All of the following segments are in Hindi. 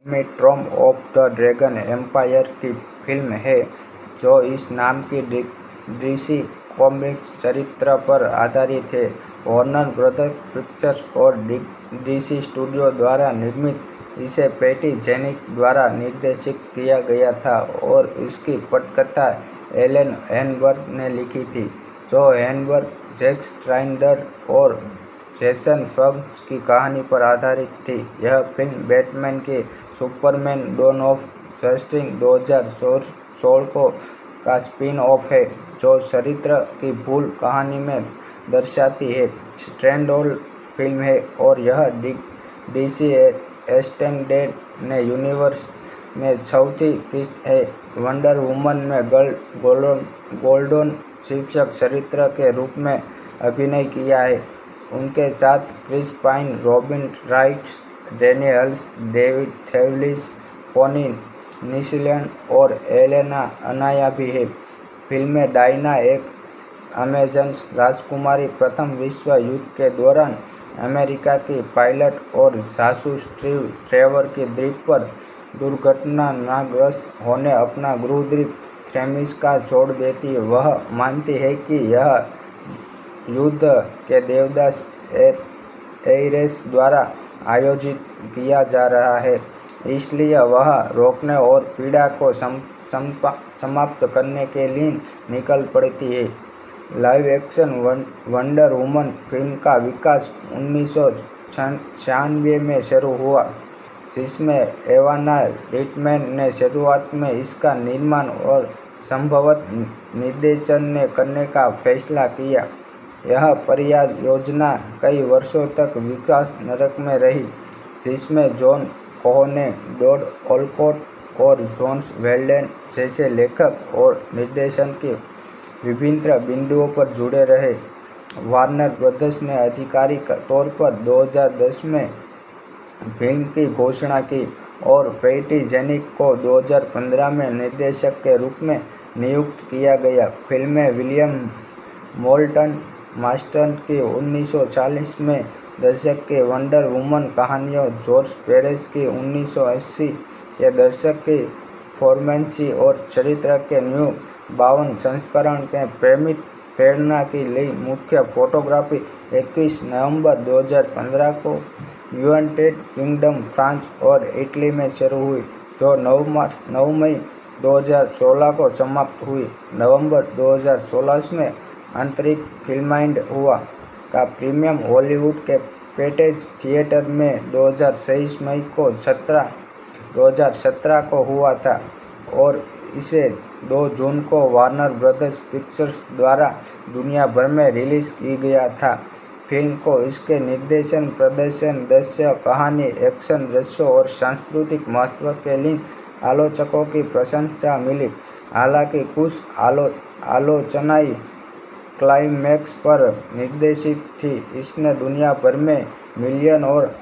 Trump of the Dragon Empire की फिल्म है जो इस नाम की डीसी कॉमिक्स चरित्र पर आधारित है। वार्नर ब्रदर्स पिक्चर्स और डीसी स्टूडियो द्वारा निर्मित इसे पैटी जेनिक द्वारा निर्देशित किया गया था और इसकी पटकथा एलन हेनबर्ग ने लिखी थी, जो हेनबर्ग, जैक स्नाइडर और जेसन फग्स की कहानी पर आधारित थी। यह फिल्म बैटमैन के सुपरमैन डॉन ऑफ जस्टिस 2016 का स्पिन-ऑफ है, जो चरित्र की मूल कहानी में दर्शाती है। स्टैंडअलोन फिल्म है और यह डीसी एक्सटेंडेड यूनिवर्स में चौथी किस्त है। वंडर वुमन में गोल्डन शीर्षक चरित्र के रूप में अभिनय किया है। उनके साथ Chris Pine, Robin Wright, Danny हल्स, डेविड थेवलिस, पोनी निस्लिन और एलेना अनाया भी है। फिल्म में डायना, एक अमेजन राजकुमारी, प्रथम विश्व युद्ध के दौरान अमेरिका की पायलट और जासूस ट्रेवर की द्वीप पर दुर्घटनाग्रस्त होने अपना गृह द्वीप थेमिस का छोड़ देती है। वह मानती है कि यह युद्ध के देवदास एरेस द्वारा आयोजित किया जा रहा है, इसलिए वह रोकने और पीड़ा को समाप्त करने के लिए निकल पड़ती है। Live action wonder woman film का विकास 1996 में शुरू हुआ, जिसमें एवाना रिटमैन ने शुरुआत में इसका निर्माण और संभवतः निर्देशन करने का फैसला किया। यह परियोजना कई वर्षों तक विकास नरक में रही, जिसमें जॉन कोहेन, टॉड ओलकॉट और जॉस वेल्डेन जैसे लेखक और निर्देशक के विभिन्न बिंदुओं पर जुड़े रहे। वार्नर ब्रदर्स ने आधिकारिक तौर पर 2010 में फिल्म की घोषणा की और पैटी जेनिक को 2015 में निर्देशक के रूप में नियुक्त किया गया। फिल्म में विलियम मोल्टन मास्टर्स की 1940 में दशक के वंडर वुमन कहानियों, जॉर्ज पेरेस की 1980 के दशक की फोर्मेंसी और चरित्र के न्यू 52 संस्करण के प्रेरणा की ली। मुख्य फोटोग्राफी 21 नवंबर 2015 को यूनाइटेड किंगडम, फ्रांस और इटली में शुरू हुई, जो 9 मई 2016 को समाप्त हुई। नवंबर 2016 में आंतरिक फिल्माइंड हुआ का प्रीमियर हॉलीवुड के पेटेज थिएटर में 2023 मई को 2017 को हुआ था और इसे 2 जून को वार्नर ब्रदर्स पिक्चर्स द्वारा दुनिया भर में रिलीज की गया था। फिल्म को इसके निर्देशन, प्रदर्शन, दृश्य, कहानी, एक्शन दृश्यों और सांस्कृतिक महत्व के लिए आलोचकों की प्रशंसा मिली। हालांकि कुछ आलोचनाएं क्लाइमैक्स पर निर्देशित थी। इसने दुनिया भर में मिलियन और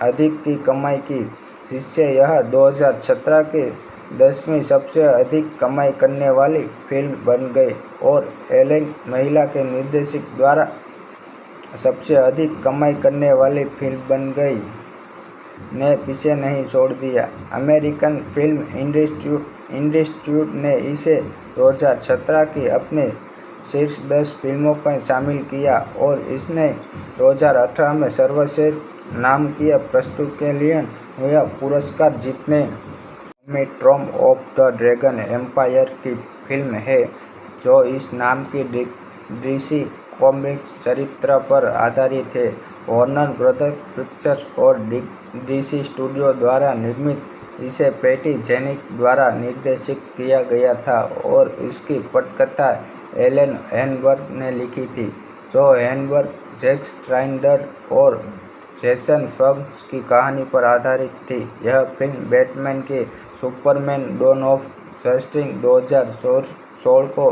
अधिक की कमाई की, जिससे यह 2017 की 10वीं सबसे अधिक कमाई करने वाली फिल्म बन गई और एलेन महिला के निर्देशक द्वारा सबसे अधिक कमाई करने वाली फिल्म बन गई ने पीछे नहीं छोड़ दिया। अमेरिकन फिल्म इंस्टीट्यूट ने इसे 2017 की अपने शीर्ष 10 फिल्मों में शामिल किया और इसने 2018 में सर्वश्रेष्ठ नाटकीय प्रस्तुति के लिए हुए पुरस्कार जीतने। Trump of the Dragon Empire की फिल्म है जो इस नाम की डीसी कॉमिक्स चरित्र पर आधारित है। वार्नर ब्रदर्स पिक्चर्स और डीसी स्टूडियो द्वारा निर्मित इसे पैटी जेनिक द्वारा निर्देशित किया गया था और इसकी पटकथा एलन हेनबर्ग ने लिखी थी, जो हेनबर्ग, जैक स्नाइडर और जेसन फग्स की कहानी पर आधारित थी। यह फिल्म बैटमैन के सुपरमैन डॉन ऑफ जस्टिस 2016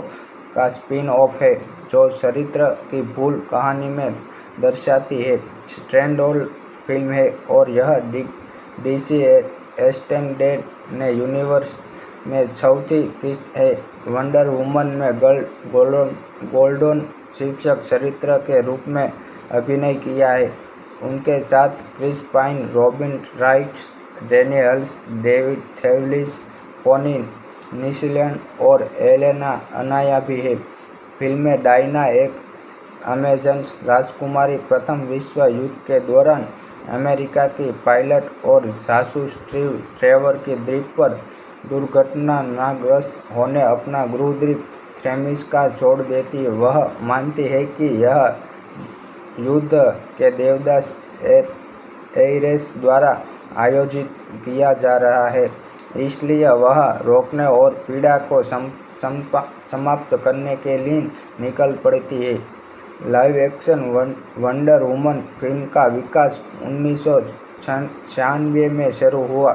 का स्पिन-ऑफ है, जो चरित्र की मूल कहानी में दर्शाती है। स्टैंडअलोन फिल्म है और यह डीसी एक्सटेंडेड यूनिवर्स में चौथी किस्त है। वंडर वुमन में गोल्डन शीर्षक चरित्र के रूप में अभिनय किया है। उनके साथ Chris Pine, Robin Wright, Daniels, David Thewlis, Connie Nielsen और एलेना अनाया भी है। फिल्म में डायना एक अमेजन राजकुमारी प्रथम विश्व युद्ध के दौरान अमेरिका की पायलट और जासूस ट्रेवर की द्वीप पर दुर्घटनाग्रस्त होने अपना गृह द्वीप थेमिस छोड़ देती है। वह मानती है कि यह युद्ध के देवदास एरेस द्वारा आयोजित किया जा रहा है, इसलिए वह रोकने और पीड़ा को समाप्त करने के लिए निकल पड़ती है। Live action wonder woman film का विकास 1996 में शुरू हुआ,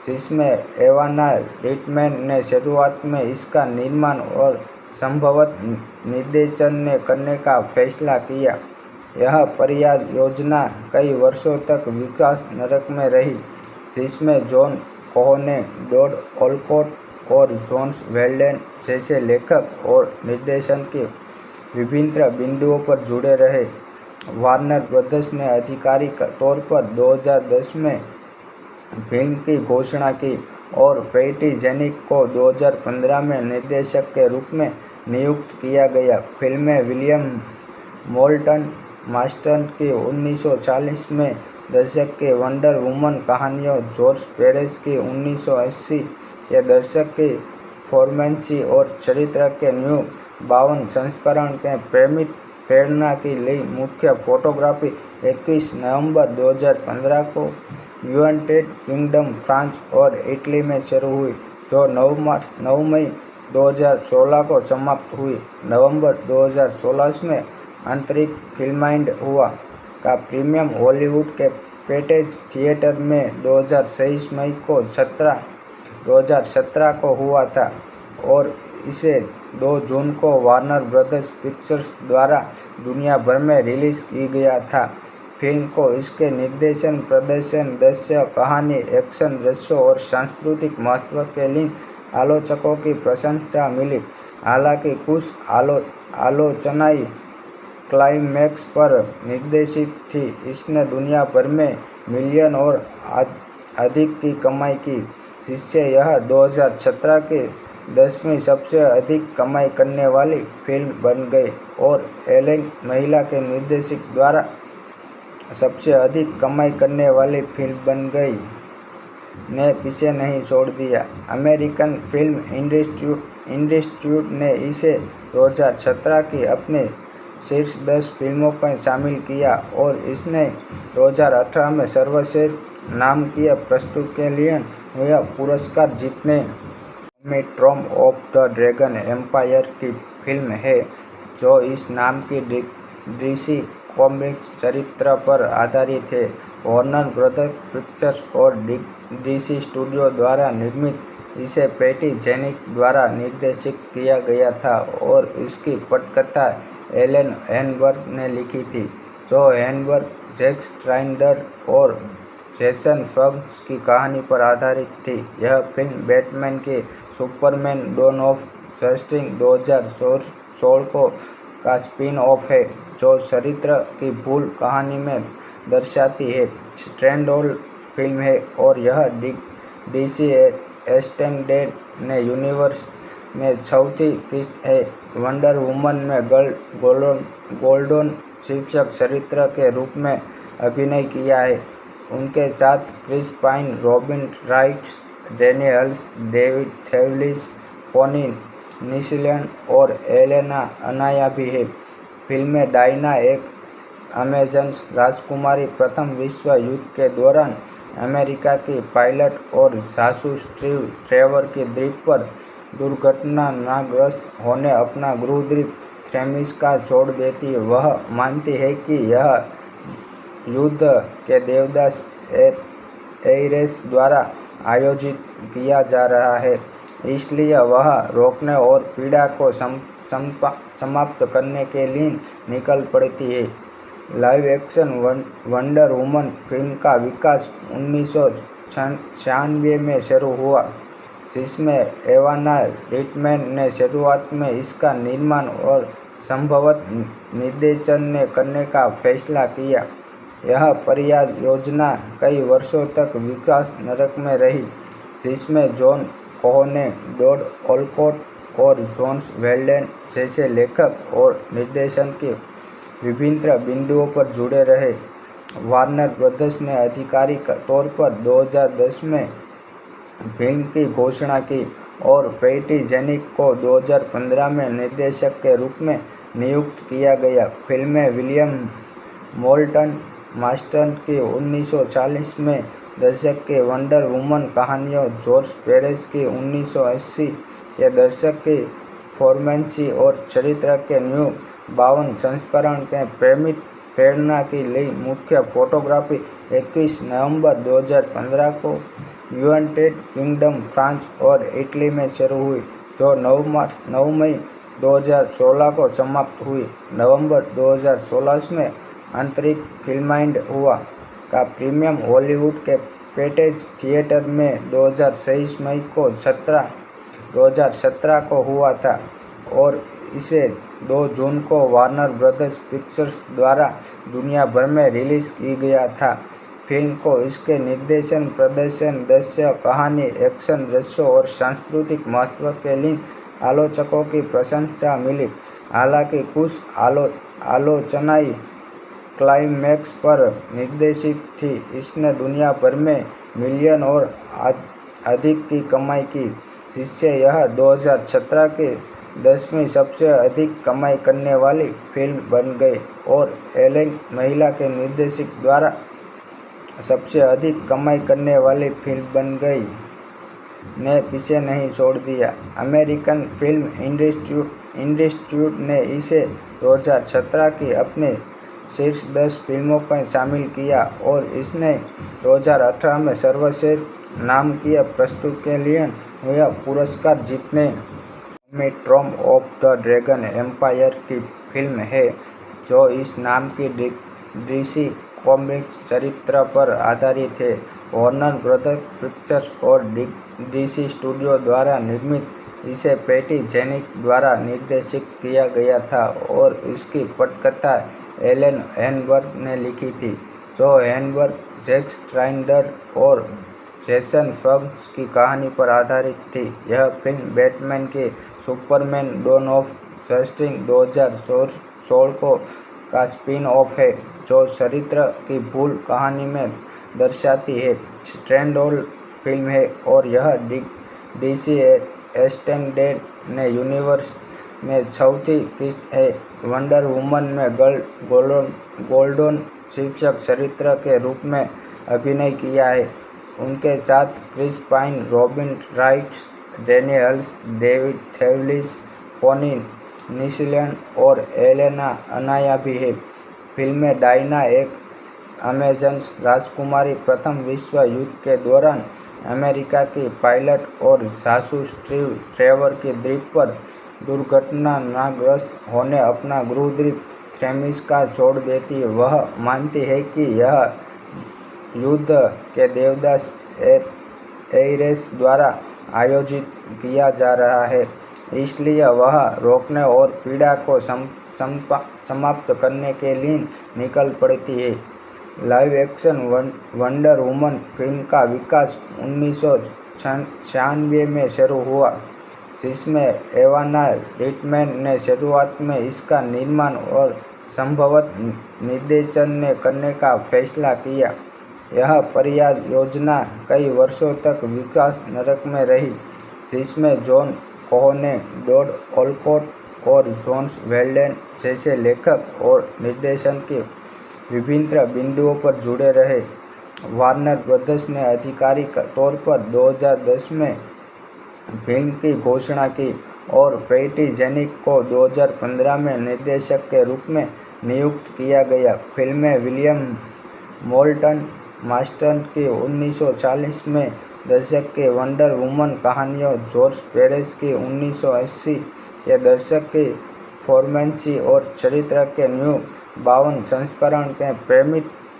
जिसमें एवाना रिटमैन ने शुरुआत में इसका निर्माण और संभवतः निर्देशन करने का फैसला किया। यह परियोजना कई वर्षों तक विकास नरक में रही, जिसमें जॉन कोहेन, टॉड ओलकॉट और जोन्स वेल्डेन जैसे लेखक और निर्देशक के विभिन्न बिंदुओं पर जुड़े रहे। वार्नर ब्रदर्स ने आधिकारिक तौर पर 2010 में फिल्म की घोषणा की और पैटी जेनिक को 2015 में निर्देशक के रूप में नियुक्त किया गया। फिल्म में विलियम मोल्टन मास्टर की 1940 में दशक की वंडर वुमन कहानियों, जॉर्ज पेरेस की 1980 के दशक की फोर्मेंची और चरित्र के न्यू 52 संस्करण के प्रेरणा की ली। मुख्य फोटोग्राफी 21 नवंबर 2015 को यूनाइटेड किंगडम, फ्रांस और इटली में शुरू हुई, जो 9 मई 2016 को समाप्त हुई। नवंबर 2016 में आंतरिक फिल्माइंड हुआ का प्रीमियम हॉलीवुड के पैटेज थिएटर में 2023 मई को 2017 को हुआ था और इसे 2 जून को वार्नर ब्रदर्स पिक्चर्स द्वारा दुनिया भर में रिलीज की गया था। फिल्म को इसके निर्देशन, प्रदर्शन, दृश्य, कहानी, एक्शन दृश्यों और सांस्कृतिक महत्व के लिए आलोचकों की प्रशंसा मिली। हालांकि कुछ आलोचनाएं क्लाइमैक्स पर निर्देशित थी। इसने दुनिया भर में मिलियन और अधिक की कमाई की, जिससे यह 2017 की 10वीं सबसे अधिक कमाई करने वाली फिल्म बन गई और एलेन महिला के निर्देशक द्वारा सबसे अधिक कमाई करने वाली फिल्म बन गई ने पीछे नहीं छोड़ दिया। अमेरिकन फिल्म इंस्टीट्यूट ने इसे 2017 की अपने शीर्ष 10 फिल्मों में शामिल किया और इसने 2018 में सर्वश्रेष्ठ नाटकीय प्रस्तुति के लिए हुए पुरस्कार जीतने। Trump of the Dragon Empire की फिल्म है, जो इस नाम की डीसी कॉमिक्स चरित्र पर आधारित है। वार्नर ब्रदर्स पिक्चर्स और डीसी स्टूडियो द्वारा निर्मित, इसे पैटी जेनिक द्वारा निर्देशित किया गया था और इसकी पटकथा एलन हेनबर्ग ने लिखी थी, जो हेनबर्ग, जैक स्नाइडर और जेसन फग्स की कहानी पर आधारित थी। यह फिल्म बैटमैन की सुपरमैन डॉन ऑफ जस्टिस 2016 का स्पिन ऑफ है, जो चरित्र की मूल कहानी में दर्शाती है। स्टैंडअलोन फिल्म है और यह डीसी एक्सटेंडेड यूनिवर्स में चौथी किस्त है। वंडर वुमन में गोल्डन शीर्षक चरित्र के रूप में अभिनय किया है। उनके साथ Chris Pine, Robin Wright, Daniels, David Thewlis, Connie Nielsen और एलेना अनाया भी है। फिल्म में डायना एक अमेजन राजकुमारी प्रथम विश्व युद्ध के दौरान अमेरिका की पायलट और जासूस ट्रेवर की द्वीप पर दुर्घटनाग्रस्त होने अपना गृह द्वीप थेमिस छोड़ देती है। वह मानती है कि यह युद्ध के देवदास एरेस द्वारा आयोजित किया जा रहा है, इसलिए वह रोकने और पीड़ा को समाप्त करने के लिए निकल पड़ती है। Live action wonder woman film का विकास 1996 में शुरू हुआ, जिसमें एवाना रिटमैन ने शुरुआत में इसका निर्माण और संभवतः निर्देशन करने का फैसला किया। यह परियोजना कई वर्षों तक विकास नरक में रही, जिसमें जॉन कोहेने, टॉड ओलकॉट और जोस वेल्डेन जैसे लेखक और निर्देशन के विभिन्न बिंदुओं पर जुड़े रहे। वार्नर ब्रदर्स ने आधिकारिक तौर पर 2010 में फिल्म की घोषणा की और पैटी जेनिक को 2015 में निर्देशक के रूप में नियुक्त किया गया। फिल्म में विलियम मोल्टन मास्टर की 1940 में दशक की वंडर वुमन कहानियों, जॉर्ज पेरेस की 1980 के दशक की फोर्मेंसी और चरित्र के न्यू 52 संस्करण के प्रेरणा की ली। मुख्य फोटोग्राफी 21 नवंबर 2015 को यूनाइटेड किंगडम, फ्रांस और इटली में शुरू हुई, जो 9 मई 2016 को समाप्त हुई। नवंबर 2016 में आंतरिक फिल्माइंड हुआ का प्रीमियम हॉलीवुड के पैटेज थिएटर में 2023 मई को 2017 को हुआ था और इसे 2 जून को वार्नर ब्रदर्स पिक्चर्स द्वारा दुनिया भर में रिलीज की गया था। फिल्म को इसके निर्देशन, प्रदर्शन, दृश्य, कहानी, एक्शन दृश्यों और सांस्कृतिक महत्व के लिए आलोचकों की प्रशंसा मिली। हालांकि कुछ आलोचनाएं क्लाइमैक्स पर निर्देशित थी। इसने दुनिया भर में मिलियन और अधिक की कमाई की, जिससे यह 2017 की 10वीं सबसे अधिक कमाई करने वाली फिल्म बन गई और एलेन महिला के निर्देशक द्वारा सबसे अधिक कमाई करने वाली फिल्म बन गई ने पीछे नहीं छोड़ दिया। अमेरिकन फिल्म इंस्टीट्यूट ने इसे 2017 की अपने शीर्ष 10 फिल्मों में शामिल किया और इसने 2018 में सर्वश्रेष्ठ नाटकीय प्रस्तुति के लिए यह पुरस्कार जीतने। Trump of the Dragon Empire की फिल्म है, जो इस नाम की डीसी कॉमिक्स चरित्र पर आधारित है। वार्नर ब्रदर्स पिक्चर्स और डीसी स्टूडियो द्वारा निर्मित इसे पैटी जेनिक द्वारा निर्देशित किया गया था और इसकी पटकथा एलन हेनबर्ग ने लिखी थी, जो हेनबर्ग, जैक स्नाइडर और जेसन फग्स की कहानी पर आधारित थी। यह फिल्म बैटमैन के सुपरमैन डॉन ऑफ जस्टिस 2016 का स्पिन ऑफ है, जो चरित्र की मूल कहानी में दर्शाती है। स्टैंडअलोन फिल्म है और यह डीसी एक्सटेंडेड यूनिवर्स में चौथी किस्त है। वंडर वुमन में गोल्डन शीर्षक चरित्र के रूप में अभिनय किया है। उनके साथ Chris Pine, Robin Wright, Danny हल्स, डेविड थेवलिस, कॉनी निस्लन और एलेना अनाया भी है। फिल्म में डायना, एक अमेजन राजकुमारी, प्रथम विश्व युद्ध के दौरान अमेरिका की पायलट और जासूस ट्रेवर की द्वीप पर दुर्घटनाग्रस्त होने अपना गृहद्वीप थेमिस का छोड़ देती है। वह मानती है कि यह युद्ध के देवदास एरेस द्वारा आयोजित किया जा रहा है, इसलिए वह रोकने और पीड़ा को समाप्त करने के लिए निकल पड़ती है। Live action wonder woman film का विकास 1996 में शुरू हुआ, जिसमें एवाना रिटमैन ने शुरुआत में इसका निर्माण और संभवतः निर्देशन करने का फैसला किया। यह परियोजना कई वर्षों तक विकास नरक में रही, जिसमें जॉन कोहेने, टॉड ओलकॉट और जोस वेल्डेन जैसे लेखक और निर्देशन के विभिन्न बिंदुओं पर जुड़े रहे। वार्नर ब्रदर्स ने आधिकारिक तौर पर 2010 में फिल्म की घोषणा की और पैटी जेनिक को 2015 में निर्देशक के रूप में नियुक्त किया गया। फिल्म में विलियम मोल्टन मास्टर की 1940 में दशक की वंडर वुमन कहानियों, जॉर्ज पेरेस की 1980 के दशक की फोर्मेंसी और चरित्र के न्यू 52 संस्करण के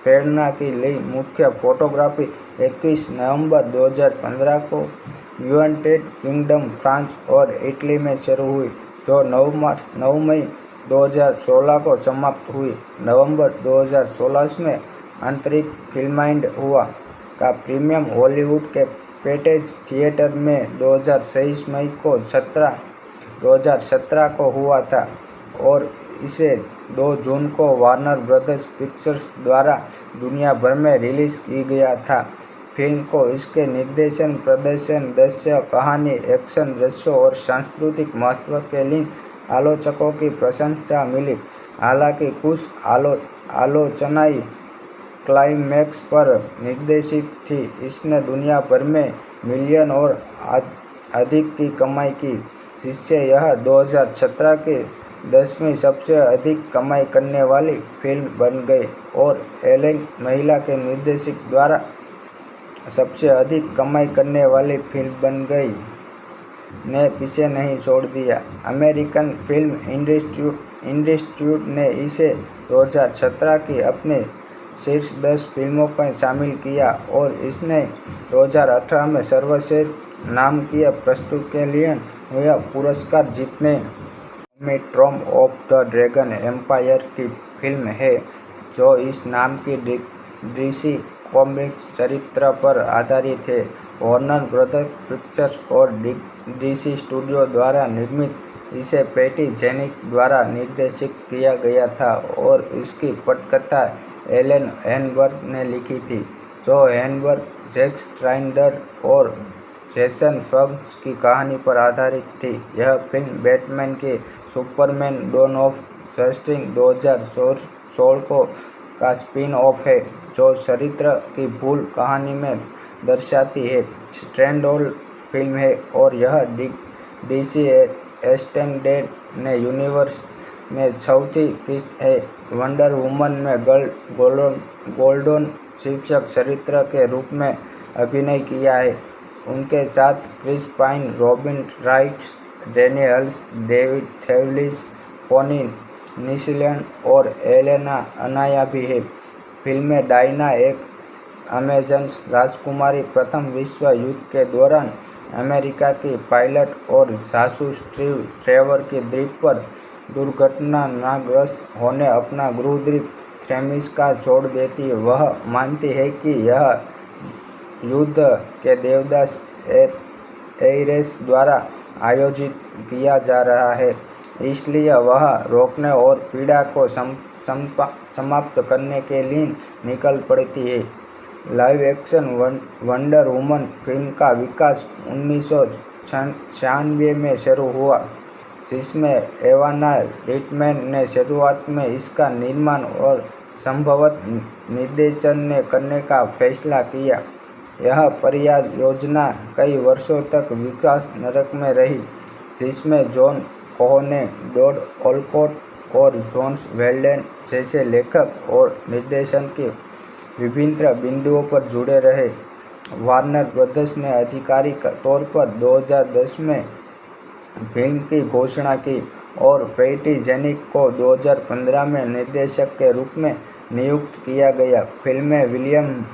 प्रेरणा की ली। मुख्य फोटोग्राफी 21 नवंबर 2015 को यूनाइटेड किंगडम, फ्रांस और इटली में शुरू हुई, जो 9 मई 2016 को समाप्त हुई। नवंबर 2016 में आंतरिक फिल्माइंड हुआ का प्रीमियम हॉलीवुड के पेटेज थिएटर में 2023 मई को 2017 को हुआ था और इसे 2 जून को वार्नर ब्रदर्स पिक्चर्स द्वारा दुनिया भर में रिलीज की गया था। फिल्म को इसके निर्देशन, प्रदर्शन, दृश्य, कहानी, एक्शन दृश्यों और सांस्कृतिक महत्व के लिए आलोचकों की प्रशंसा मिली। हालांकि कुछ आलोचनाएं क्लाइमैक्स पर निर्देशित थी। इसने दुनिया भर में मिलियन और अधिक की कमाई की, जिससे यह 2017 की 10वीं सबसे अधिक कमाई करने वाली फिल्म बन गई और एलेन महिला के निर्देशक द्वारा सबसे अधिक कमाई करने वाली फिल्म बन गई ने पीछे नहीं छोड़ दिया। अमेरिकन फिल्म इंस्टीट्यूट ने इसे 2017 की अपने शीर्ष 10 फिल्मों में शामिल किया और इसने 2018 में सर्वश्रेष्ठ नाटकीय प्रस्तुति के लिए हुआ पुरस्कार जीतने में Trump of the Dragon Empire की फिल्म है, जो इस नाम की डीसी कॉमिक्स चरित्र पर आधारित है। वार्नर ब्रदर्स पिक्चर्स और डीसी स्टूडियो द्वारा निर्मित इसे पैटी जेनिंग्स द्वारा निर्देशित किया गया था और इसकी पटकथा एलन हेनबर्ग ने लिखी थी, जो हेनबर्ग, जैक स्नाइडर और जेसन फग्स की कहानी पर आधारित थी। यह फिल्म बैटमैन की सुपरमैन डॉन ऑफ जस्टिस 2016 का स्पिन ऑफ है, जो चरित्र की मूल कहानी में दर्शाती है। स्टैंडअलोन फिल्म है और यह डीसी एक्सटेंडेड यूनिवर्स में चौथी किस्त है। वंडर वुमन में गोल्डन शीर्षक चरित्र के रूप में अभिनय किया है। उनके साथ Chris Pine, Robin Wright, Danny हल्स, डेविड थेवलिस, पोनी निशलन और एलेना अनाया भी है। फिल्म में डायना, एक अमेजन राजकुमारी, प्रथम विश्व युद्ध के दौरान अमेरिका की पायलट और जासूस ट्रेवर की द्वीप पर दुर्घटनाग्रस्त होने अपना गृहद्वीप थेमिस का छोड़ देती है। वह मानती है कि यह युद्ध के देवदास एरेस द्वारा आयोजित किया जा रहा है, इसलिए वह रोकने और पीड़ा को समाप्त करने के लिए निकल पड़ती है। Live action wonder woman film का विकास 1996 में शुरू हुआ, जिसमें एवाना रिटमैन ने शुरुआत में इसका निर्माण और संभवतः निर्देशन करने का फैसला किया। यह परियोजना कई वर्षों तक विकास नरक में रही, जिसमें जॉन कोहेन, टॉड ओलकॉट और जॉस वेल्डेन जैसे लेखक और निर्देशक के विभिन्न बिंदुओं पर जुड़े रहे। वार्नर ब्रदर्स ने आधिकारिक तौर पर 2010 में फिल्म की घोषणा की और पैटी जेनिंग्स को 2015 में निर्देशक के रूप में नियुक्त किया गया। फिल्म में विलियम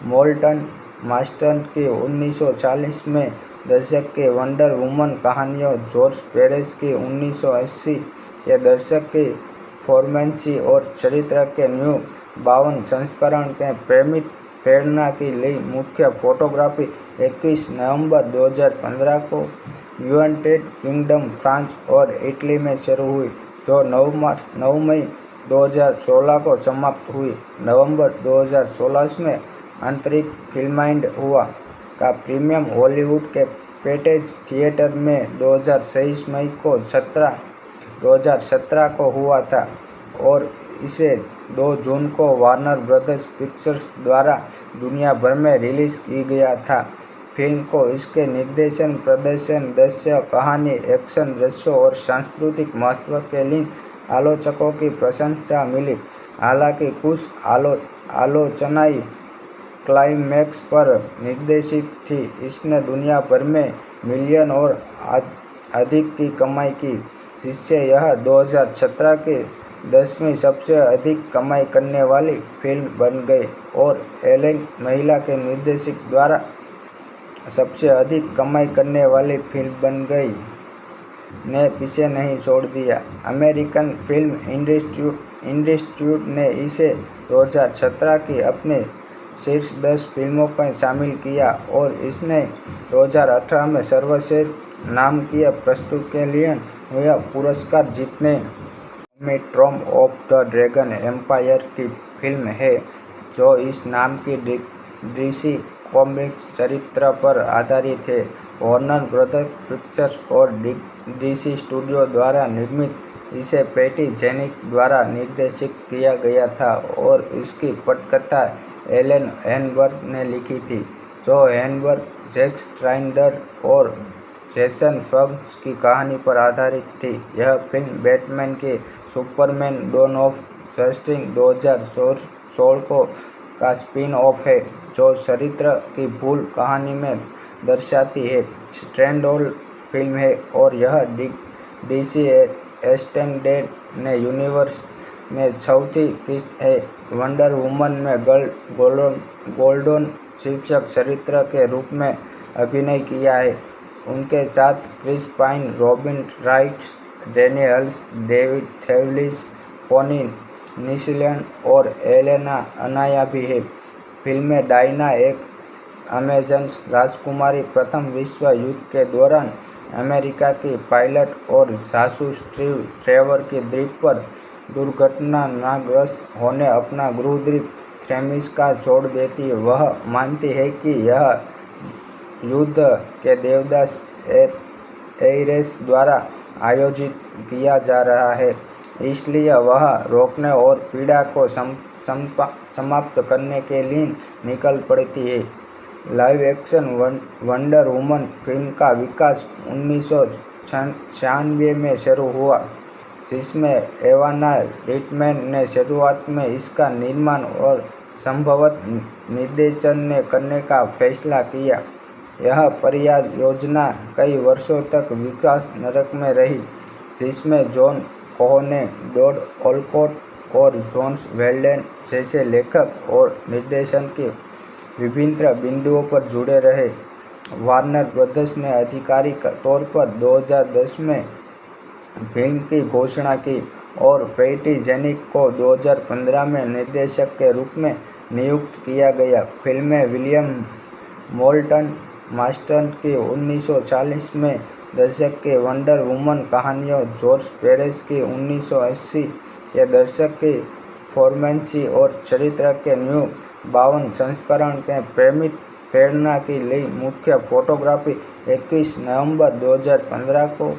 मोल्टन मास्टर की 1940 में दशक के वंडर वुमन कहानियों, जॉर्ज पेरेस की 1980 के दशक की फोर्मेंसी और चरित्र के न्यू 52 संस्करण के प्रेरणा की ली। मुख्य फोटोग्राफी 21 नवंबर 2015 को यूनाइटेड किंगडम, फ्रांस और इटली में शुरू हुई, जो 9 मई 2016 को समाप्त हुई। नवंबर 2016 में आंतरिक फिल्माइंड हुआ का प्रीमियम हॉलीवुड के पेटेज थिएटर में 2023 मई को 2017 को हुआ था और इसे 2 जून को वार्नर ब्रदर्स पिक्चर्स द्वारा दुनिया भर में रिलीज की गया था। फिल्म को इसके निर्देशन, प्रदर्शन, दृश्य, कहानी, एक्शन दृश्यों और सांस्कृतिक महत्व के लिए आलोचकों की प्रशंसा मिली। हालांकि कुछ आलोचनाएं क्लाइमैक्स पर निर्देशित थी। इसने दुनिया भर में मिलियन और अधिक की कमाई की, जिससे यह 2017 की 10वीं सबसे अधिक कमाई करने वाली फिल्म बन गई और एलेन महिला के निर्देशक द्वारा सबसे अधिक कमाई करने वाली फिल्म बन गई ने पीछे नहीं छोड़ दिया। अमेरिकन फिल्म इंस्टीट्यूट ने इसे 2017 की अपनी शीर्ष 10 फिल्मों में शामिल किया और इसने 2018 में सर्वश्रेष्ठ नाटकीय प्रस्तुति के लिए यह पुरस्कार जीतने। Trump of the Dragon Empire की फिल्म है जो इस नाम की डीसी कॉमिक्स चरित्र पर आधारित है। वार्नर ब्रदर्स पिक्चर्स और डीसी स्टूडियो द्वारा निर्मित इसे पैटी जेनिंग्स द्वारा निर्देशित किया गया था और इसकी पटकथा एलन हेनबर्ग ने लिखी थी, जो हेनबर्ग, जैक स्नाइडर और जेसन फग्स की कहानी पर आधारित थी। यह फिल्म बैटमैन के सुपरमैन डॉन ऑफ जस्टिस 2016 का स्पिन ऑफ है, जो चरित्र की मूल कहानी में दर्शाती है। स्टैंडअलोन फिल्म है और यह डीसी एक्सटेंडेड यूनिवर्स में चौथी किस्त है। वंडर वुमन में गोल्डन शीर्षक चरित्र के रूप में अभिनय किया है। उनके साथ Chris Pine, Robin Wright, Danny हल्स, डेविड थेवलिस, पोनी निशलन और एलेना अनाया भी है। फिल्म में डायना, एक अमेजन राजकुमारी, प्रथम विश्व युद्ध के दौरान अमेरिका की पायलट और जासूस ट्रेवर की द्वीप पर दुर्घटनाग्रस्त होने अपना गृह द्वीप थेमिस का छोड़ देती है। वह मानती है कि यह युद्ध के देवदास एरेस द्वारा आयोजित किया जा रहा है, इसलिए वह रोकने और पीड़ा को समाप्त करने के लिए निकल पड़ती है। Live action wonder woman film का विकास 1996 में शुरू हुआ, जिसमें एवाना रिटमैन ने शुरुआत में इसका निर्माण और संभवतः निर्देशन करने का फैसला किया। यह परियोजना कई वर्षों तक विकास नरक में रही, जिसमें जॉन कोहेन, टॉड ओलकॉट और जॉस वेल्डन जैसे लेखक और निर्देशक के विभिन्न बिंदुओं पर जुड़े रहे। वार्नर ब्रदर्स ने आधिकारिक तौर पर 2010 में फिल्म की घोषणा की और पैटी जेनिंग्स को 2015 में निर्देशक के रूप में नियुक्त किया गया। फिल्म में विलियम मोल्टन मास्टर्स की 1940 में दशक के वंडर वुमन कहानियों, जॉर्ज पेरेस की 1980 के दशक की फोर्मेंसी और चरित्र के न्यू 52 संस्करण के प्रेरणा की ली। मुख्य फोटोग्राफी 21 नवंबर 2015 को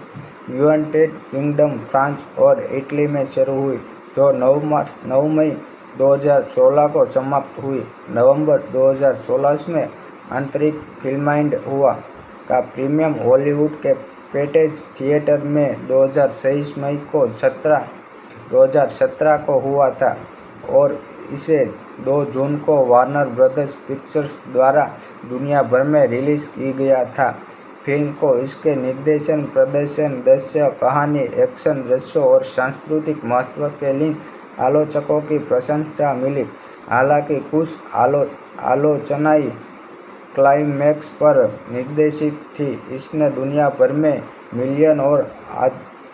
यूनाइटेड किंगडम, फ्रांस और इटली में शुरू हुई, जो 9 मई 2016 को समाप्त हुई। नवंबर 2016 में आंतरिक फिल्माइंड हुआ का प्रीमियम हॉलीवुड के पेटेज थिएटर में 2023 मई को 2017 को हुआ था और इसे 2 जून को वार्नर ब्रदर्स पिक्चर्स द्वारा दुनिया भर में रिलीज की गया था। फिल्म को इसके निर्देशन, प्रदर्शन, दृश्य, कहानी, एक्शन दृश्यों और सांस्कृतिक महत्व के लिए आलोचकों की प्रशंसा मिली। हालांकि कुछ आलोचनाएं क्लाइमैक्स पर निर्देशित थी। इसने दुनिया भर में मिलियन और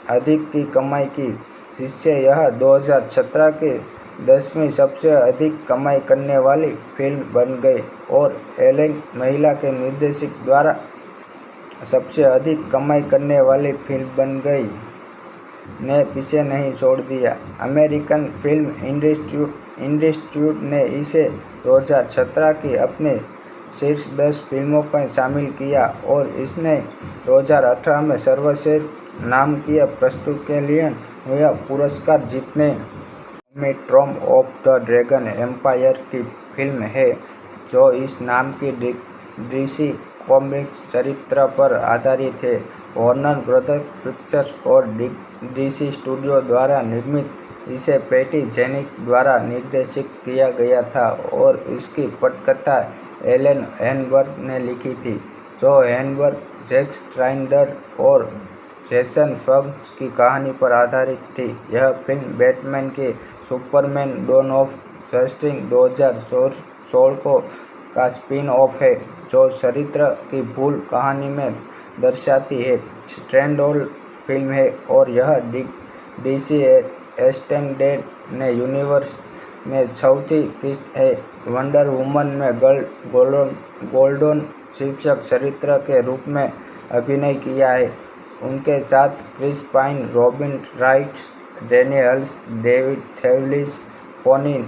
अधिक की कमाई की, जिससे यह 2017 की 10वीं सबसे अधिक कमाई करने वाली फिल्म बन गई और एलेन महिला के निर्देशक द्वारा सबसे अधिक कमाई करने वाली फिल्म बन गई ने पीछे नहीं छोड़ दिया। अमेरिकन फिल्म इंस्टीट्यूट ने इसे 2017 की अपनी शीर्ष 10 फिल्मों में शामिल किया और इसने 2018 में सर्वश्रेष्ठ नाटकीय प्रस्तुति के लिए यह पुरस्कार जीतने। Trump of the Dragon Empire की फिल्म है जो इस नाम की डीसी कॉमिक्स चरित्र पर आधारित है। वार्नर ब्रदर्स पिक्चर्स और डीसी स्टूडियो द्वारा निर्मित इसे पैटी जेनिंग्स द्वारा निर्देशित किया गया था और इसकी पटकथा एलन हेनबर्ग ने लिखी थी, जो हेनबर्ग, जैक स्नाइडर और जेसन फग्स की कहानी पर आधारित थी। यह फिल्म बैटमैन के सुपरमैन डॉन ऑफ जस्टिस 2016 का स्पिन ऑफ है, जो चरित्र की मूल कहानी में दर्शाती है। स्टैंडअलोन फिल्म है और यह डीसी एक्सटेंडेड ने यूनिवर्स में चौथी किस्त है। वंडर वुमन में गोल्डन शीर्षक चरित्र के रूप में अभिनय किया है। उनके साथ Chris Pine, Robin Wright Daniels, David Thewlis, Connie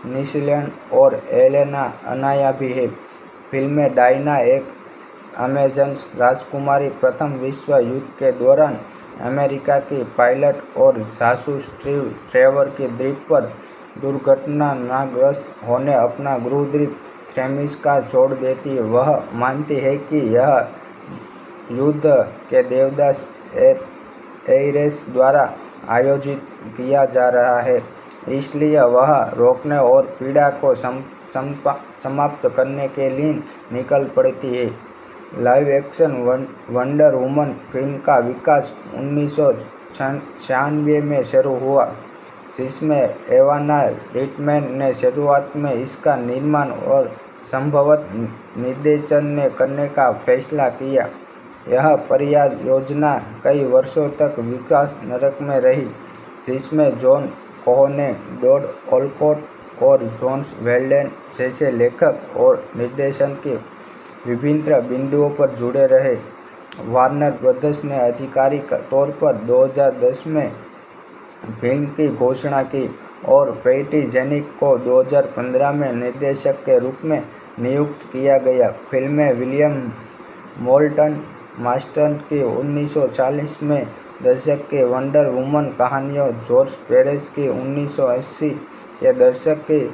Nielsen और एलेना अनाया भी है। फिल्म में डायना, एक अमेजन राजकुमारी, प्रथम विश्व युद्ध के दौरान अमेरिका की पायलट और जासूस ट्रेवर की द्वीप पर दुर्घटनाग्रस्त होने अपना गृह द्वीप थेमिस छोड़ देती है। वह मानती है कि यह युद्ध के देवदास एरेस द्वारा आयोजित किया जा रहा है, इसलिए वह रोकने और पीड़ा को समाप्त करने के लिए निकल पड़ती है। Live action wonder woman film का विकास 1996 में शुरू हुआ, जिसमें एवाना रिटमैन ने शुरुआत में इसका निर्माण और संभवतः निर्देशन करने का फैसला किया। यह परियोजना कई वर्षों तक विकास नरक में रही, जिसमें जॉन कोहेन, टॉड ओलकॉट और जोस वेल्डेन जैसे लेखक और निर्देशक के विभिन्न बिंदुओं पर जुड़े रहे। वार्नर ब्रदर्स ने आधिकारिक तौर पर 2010 में फिल्म की घोषणा की और पैटी जेनिक को 2015 में निर्देशक के रूप में नियुक्त किया गया। फिल्म में विलियम मोल्टन मास्टर की 1940 में दशक की वंडर वुमन कहानियों, जॉर्ज पेरेस की 1980 के दशक की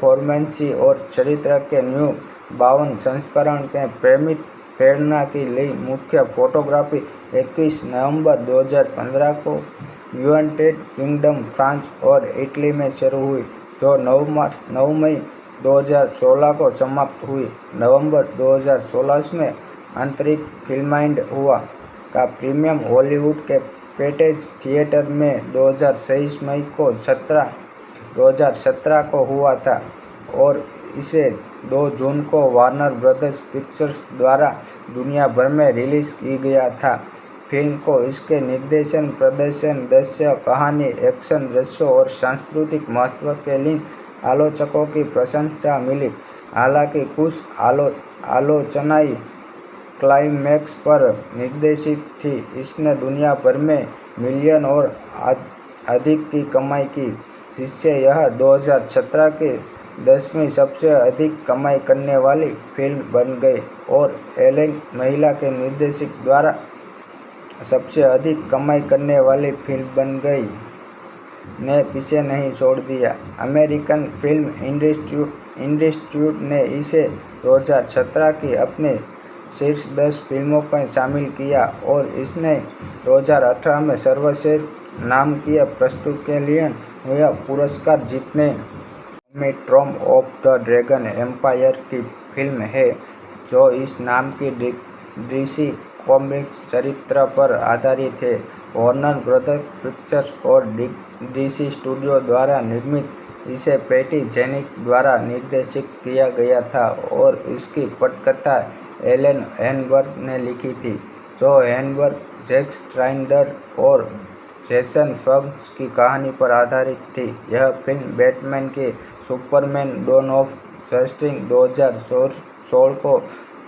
फोर्मेंची और चरित्र के न्यू 52 संस्करण के प्रेरणा की ली। मुख्य फोटोग्राफी 21 नवंबर 2015 को यूनाइटेड किंगडम, फ्रांस और इटली में शुरू हुई, जो 9 मई 2016 को समाप्त हुई। नवंबर 2016 में आंतरिक फिल्माइंड हुआ का प्रीमियम हॉलीवुड के पैटेज थिएटर में 2023 मई को 2017 को हुआ था और इसे 2 जून को वार्नर ब्रदर्स पिक्चर्स द्वारा दुनिया भर में रिलीज की गया था। फिल्म को इसके निर्देशन, प्रदर्शन, दृश्य, कहानी, एक्शन दृश्यों और सांस्कृतिक महत्व के लिए आलोचकों की प्रशंसा मिली। हालांकि कुछ आलोचनाएं क्लाइमैक्स पर निर्देशित थी। इसने दुनिया भर में मिलियन और अधिक की कमाई की, जिससे यह 2017 की 10वीं सबसे अधिक कमाई करने वाली फिल्म बन गई और एलेन महिला के निर्देशक द्वारा सबसे अधिक कमाई करने वाली फिल्म बन गई ने पीछे नहीं छोड़ दिया। अमेरिकन फिल्म इंस्टीट्यूट ने इसे 2017 की अपने शीर्ष 10 फिल्मों में शामिल किया और इसने 2018 में सर्वश्रेष्ठ नाटकीय प्रस्तुति के लिए हुए पुरस्कार जीतने। Trump of the Dragon Empire की फिल्म है, जो इस नाम की डीसी कॉमिक्स चरित्र पर आधारित है। वार्नर ब्रदर्स पिक्चर्स और डीसी स्टूडियो द्वारा निर्मित, इसे पैटी जेनिक द्वारा निर्देशित किया गया था और इसकी पटकथा एलन हेनबर्ग ने लिखी थी, जो हेनबर्ग, जैक स्नाइडर और जेसन फग्स की कहानी पर आधारित थी। यह फिल्म बैटमैन की सुपरमैन डॉन ऑफ जस्टिस 2016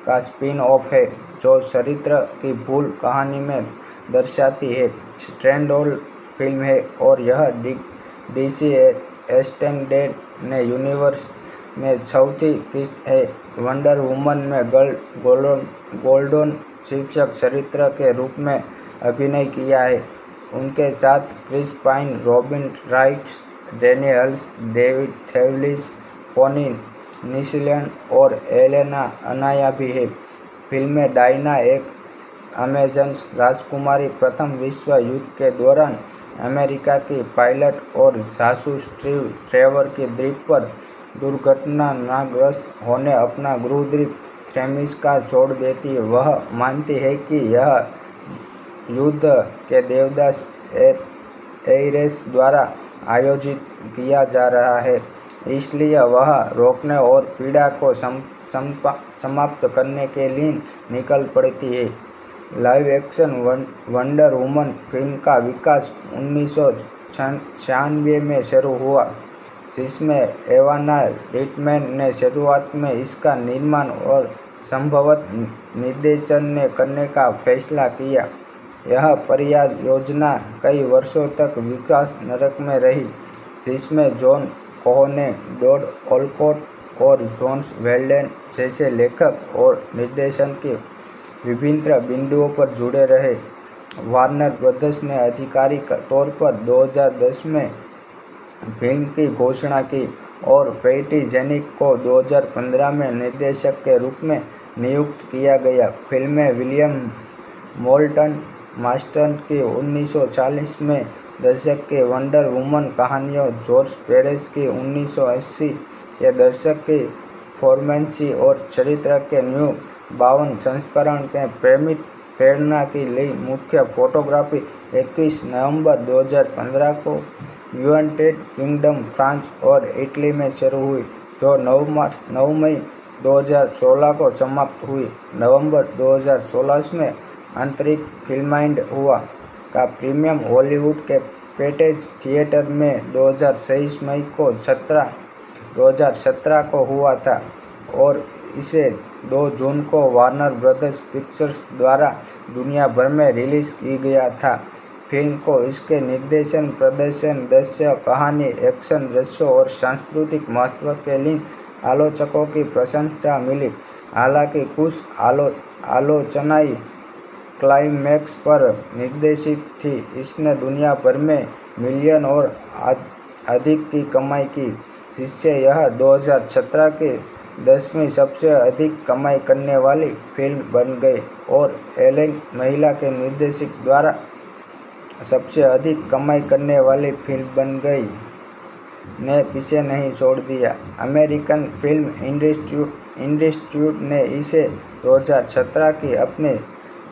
का स्पिन ऑफ है, जो चरित्र की मूल कहानी में दर्शाती है। स्टैंडअलोन फिल्म है और यह डीसी एक्सटेंडेड ने यूनिवर्स में चौथी किस्त है। वंडर वुमन में गोल्डन शीर्षक चरित्र के रूप में अभिनय किया है। उनके साथ Chris Pine, Robin Wright Daniels, David Thewlis, Connie Nielsen और एलेना अनाया भी है। फिल्म में डायना, एक अमेजन राजकुमारी, प्रथम विश्व युद्ध के दौरान अमेरिका की पायलट और जासूस ट्रेवर की द्वीप पर दुर्घटनाग्रस्त होने अपना गृह द्वीप थेमिस छोड़ देती है। वह मानती है कि यह युद्ध के देवदास एरेस द्वारा आयोजित किया जा रहा है, इसलिए वह रोकने और पीड़ा को समाप्त करने के लिए निकल पड़ती है। Live action wonder woman film का विकास 1996 में शुरू हुआ, जिसमें एवाना रिटमैन ने शुरुआत में इसका निर्माण और संभवत निर्देशन ने करने का फैसला किया। यह परियोजना कई वर्षों तक विकास नरक में रही, जिसमें जॉन कोहेन, टॉड ओलकॉट और जोस वेल्डेन जैसे लेखक और निर्देशन के विभिन्न बिंदुओं पर जुड़े रहे। वार्नर ब्रदर्स ने आधिकारिक तौर पर 2010 में फिल्म की घोषणा की और पैटी जेनिक को 2015 में निर्देशक के रूप में नियुक्त किया गया। फिल्म में विलियम मोल्टन मास्टर की 1940 में दशक की वंडर वुमन कहानियों, जॉर्ज पेरेस की 1980 के दशक की फोर्मेंसी और चरित्र के न्यू 52 संस्करण के प्रेरणा की ली। मुख्य फोटोग्राफी 21 नवंबर 2015 को यूनाइटेड किंगडम, फ्रांस और इटली में शुरू हुई, जो 9 मई 2016 को समाप्त हुई। नवंबर 2016 में आंतरिक फिल्माइंड हुआ का प्रीमियम हॉलीवुड के पैटेज थिएटर में 2023 मई को 2017 को हुआ था और इसे 2 जून को वार्नर ब्रदर्स पिक्चर्स द्वारा दुनिया भर में रिलीज की गया था। फिल्म को इसके निर्देशन, प्रदर्शन, दृश्य, कहानी, एक्शन दृश्यों और सांस्कृतिक महत्व के लिए आलोचकों की प्रशंसा मिली। हालांकि कुछ आलोचनाएं क्लाइमैक्स पर निर्देशित थी। इसने दुनिया भर में मिलियन और अधिक की कमाई की, जिससे यह 2017 की 10वीं सबसे अधिक कमाई करने वाली फिल्म बन गई और एलेन महिला के निर्देशक द्वारा सबसे अधिक कमाई करने वाली फिल्म बन गई ने पीछे नहीं छोड़ दिया। अमेरिकन फिल्म इंस्टीट्यूट ने इसे 2017 की अपने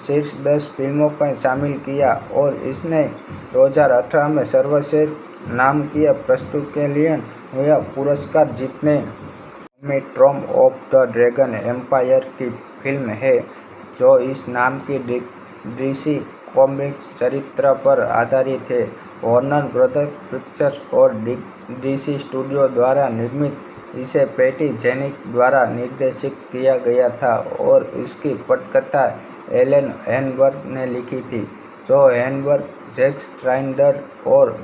शीर्ष 10 फिल्मों में शामिल किया और इसने 2018 में सर्वश्रेष्ठ नाटकीय प्रस्तुति के लिए यह पुरस्कार जीतने। Trump of the Dragon Empire की फिल्म है, जो इस नाम की डीसी कॉमिक्स चरित्र पर आधारित है। वार्नर ब्रदर्स पिक्चर्स और डीसी स्टूडियो द्वारा निर्मित इसे पैटी जेनिक द्वारा निर्देशित किया गया था और इसकी पटकथा एलन हेनबर्ग ने लिखी थी, जो हेनबर्ग, जैक स्नाइडर और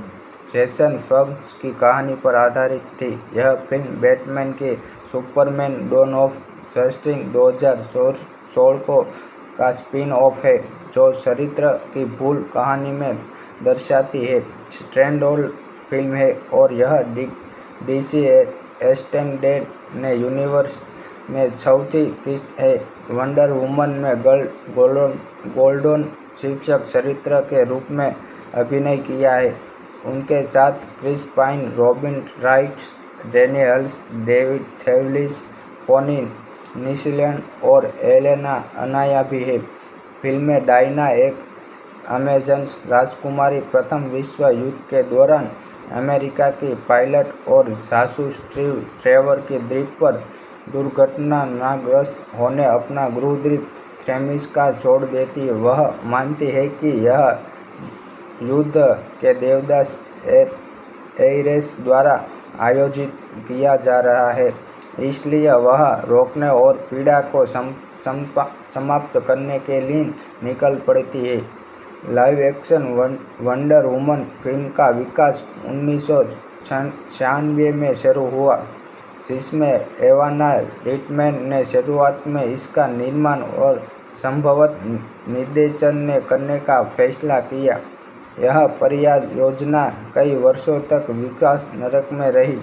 जेसन फग्स की कहानी पर आधारित थी। यह फिल्म बैटमैन की सुपरमैन डॉन ऑफ जस्टिस 2016 का स्पिन ऑफ है, जो चरित्र की मूल कहानी में दर्शाती है। स्टैंडअलोन फिल्म है और यह डीसी एक्सटेंडेड यूनिवर्स में चौथी किस्त है। वंडर वुमन में गोल्डन शीर्षक चरित्र के रूप में अभिनय किया है। उनके साथ Chris Pine, Robin Wright, Danny हल्स, डेविड थेवलिस, कॉनी निस्लन और एलेना अनाया भी है। फिल्म में डायना, एक अमेजन राजकुमारी, प्रथम विश्व युद्ध के दौरान अमेरिका की पायलट और जासूस ट्रेवर की द्वीप पर दुर्घटनाग्रस्त होने अपना गृहद्वीप थेमिस का छोड़ देती है। वह मानती है कि यह युद्ध के देवदास एरेस द्वारा आयोजित किया जा रहा है, इसलिए वह रोकने और पीड़ा को समाप्त करने के लिए निकल पड़ती है। Live action wonder woman film का विकास 1996 में शुरू हुआ, जिसमें एवाना रिटमैन ने शुरुआत में इसका निर्माण और संभवत निर्देशन ने करने का फैसला किया। यह परियोजना कई वर्षों तक विकास नरक में रही,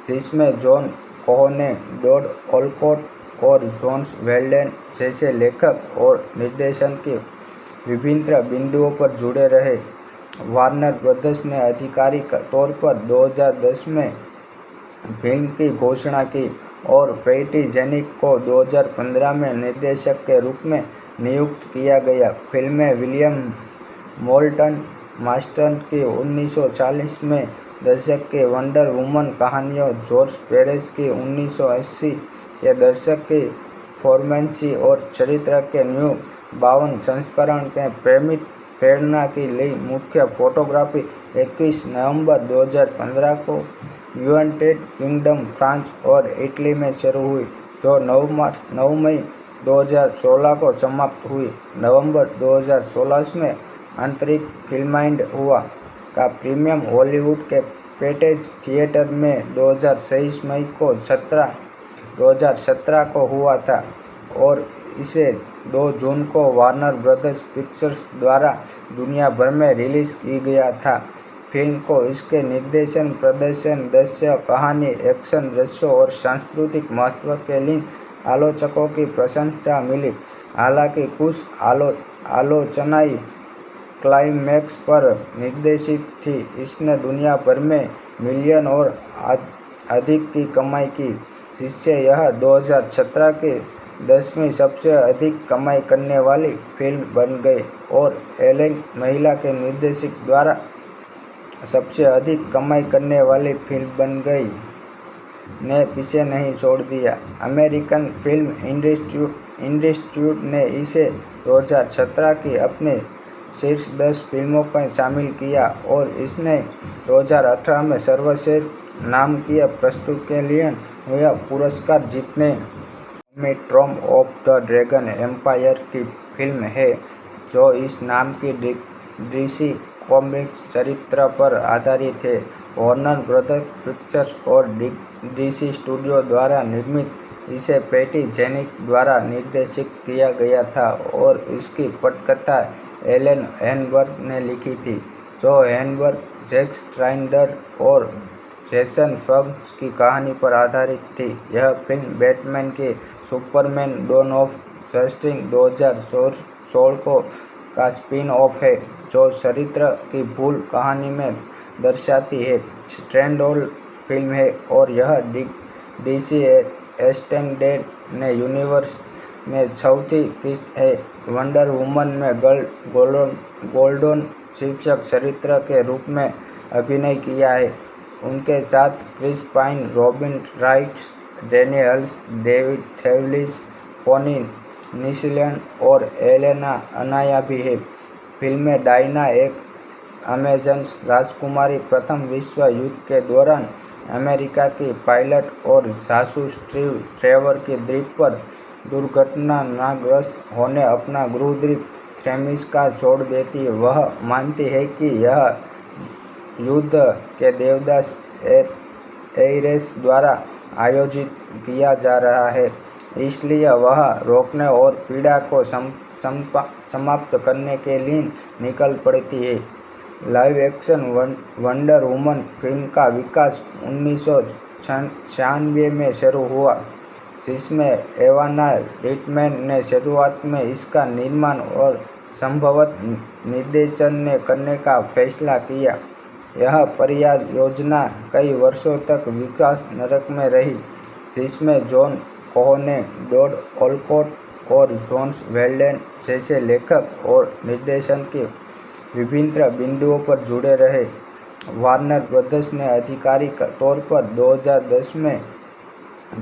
जिसमें जॉन कोहेन, टॉड ओलकॉट और जोस वेल्डेन जैसे लेखक और निर्देशन के विभिन्न बिंदुओं पर जुड़े रहे। वार्नर ब्रदर्स ने आधिकारिक तौर पर 2010 में फिल्म की घोषणा की और पैटी जेनिक को 2015 में निर्देशक के रूप में नियुक्त किया गया। फिल्म में विलियम मोल्टन मास्टर की 1940 में दशक की वंडर वुमन कहानियों, जॉर्ज पेरेस की 1980 के दशक की फोर्मेंसी और चरित्र के न्यू 52 संस्करण के प्रेरणा की ली मुख्य फोटोग्राफी 21 नवंबर 2015 को यूनाइटेड किंगडम, फ्रांस और इटली में शुरू हुई, जो 9 मई 2016 को समाप्त हुई। नवंबर 2016 में आंतरिक फिल्माइंड हुआ का प्रीमियम हॉलीवुड के पैटेज थिएटर में 2023 मई को 2017 को हुआ था और इसे 2 जून को वार्नर ब्रदर्स पिक्चर्स द्वारा दुनिया भर में रिलीज की गया था। फिल्म को इसके निर्देशन, प्रदर्शन, दृश्य, कहानी, एक्शन दृश्यों और सांस्कृतिक महत्व के लिए आलोचकों की प्रशंसा मिली। हालांकि कुछ आलोचनाएं क्लाइमैक्स पर निर्देशित थी। इसने दुनिया भर में मिलियन और अधिक की कमाई की, जिससे यह 2017 की 10वीं सबसे अधिक कमाई करने वाली फिल्म बन गई और एलेन महिला के निर्देशक द्वारा सबसे अधिक कमाई करने वाली फिल्म बन गई ने पीछे नहीं छोड़ दिया। अमेरिकन फिल्म इंस्टीट्यूट ने इसे 2017 की अपने शीर्ष 10 फिल्मों में शामिल किया और इसने 2018 में सर्वश्रेष्ठ नाटकीय प्रस्तुति के लिए यह पुरस्कार जीतने में Trump of the Dragon Empire की फिल्म है, जो इस नाम की डीसी कॉमिक्स चरित्र पर आधारित है। वार्नर ब्रदर्स पिक्चर्स और डीसी स्टूडियो द्वारा निर्मित, इसे पैटी जेनिंग्स द्वारा निर्देशित किया गया था और इसकी पटकथा एलन हेनबर्ग ने लिखी थी, जो हेनबर्ग, जैक स्नाइडर और जेसन फग्स की कहानी पर आधारित थी। यह फिल्म बैटमैन की सुपरमैन डॉन ऑफ जस्टिस 2016 का स्पिन ऑफ है, जो चरित्र की मूल कहानी में दर्शाती है। स्टैंडअलोन फिल्म है और यह डीसी एक्सटेंडेड यूनिवर्स में चौथी किस्त है। वंडर वुमन में गोल्डन शीर्षक चरित्र के रूप में अभिनय किया है। उनके साथ Chris Pine, Robin Wright, Danny हल्स, डेविड थेवलिस, पोनी निशलन और एलेना अनाया भी है। फिल्म में डायना, एक अमेजन राजकुमारी, प्रथम विश्व युद्ध के दौरान अमेरिका की पायलट और जासूस ट्रेवर की द्वीप पर दुर्घटनाग्रस्त होने अपना गृहद्वीप थेमिस का छोड़ देती है। वह मानती है कि यह युद्ध के देवदास एरेस द्वारा आयोजित किया जा रहा है, इसलिए वह रोकने और पीड़ा को समाप्त करने के लिए निकल पड़ती है। Live action wonder woman film का विकास 1996 में शुरू हुआ, जिसमें एवाना रिटमैन ने शुरुआत में इसका निर्माण और संभवतः निर्देशन करने का फैसला किया। यह परियोजना कई वर्षों तक विकास नरक में रही, जिसमें जॉन कोहेन, टॉड ओलकॉट और जॉस वेल्डेन जैसे लेखक और निर्देशक के विभिन्न बिंदुओं पर जुड़े रहे। वार्नर ब्रदर्स ने आधिकारिक तौर पर 2010 में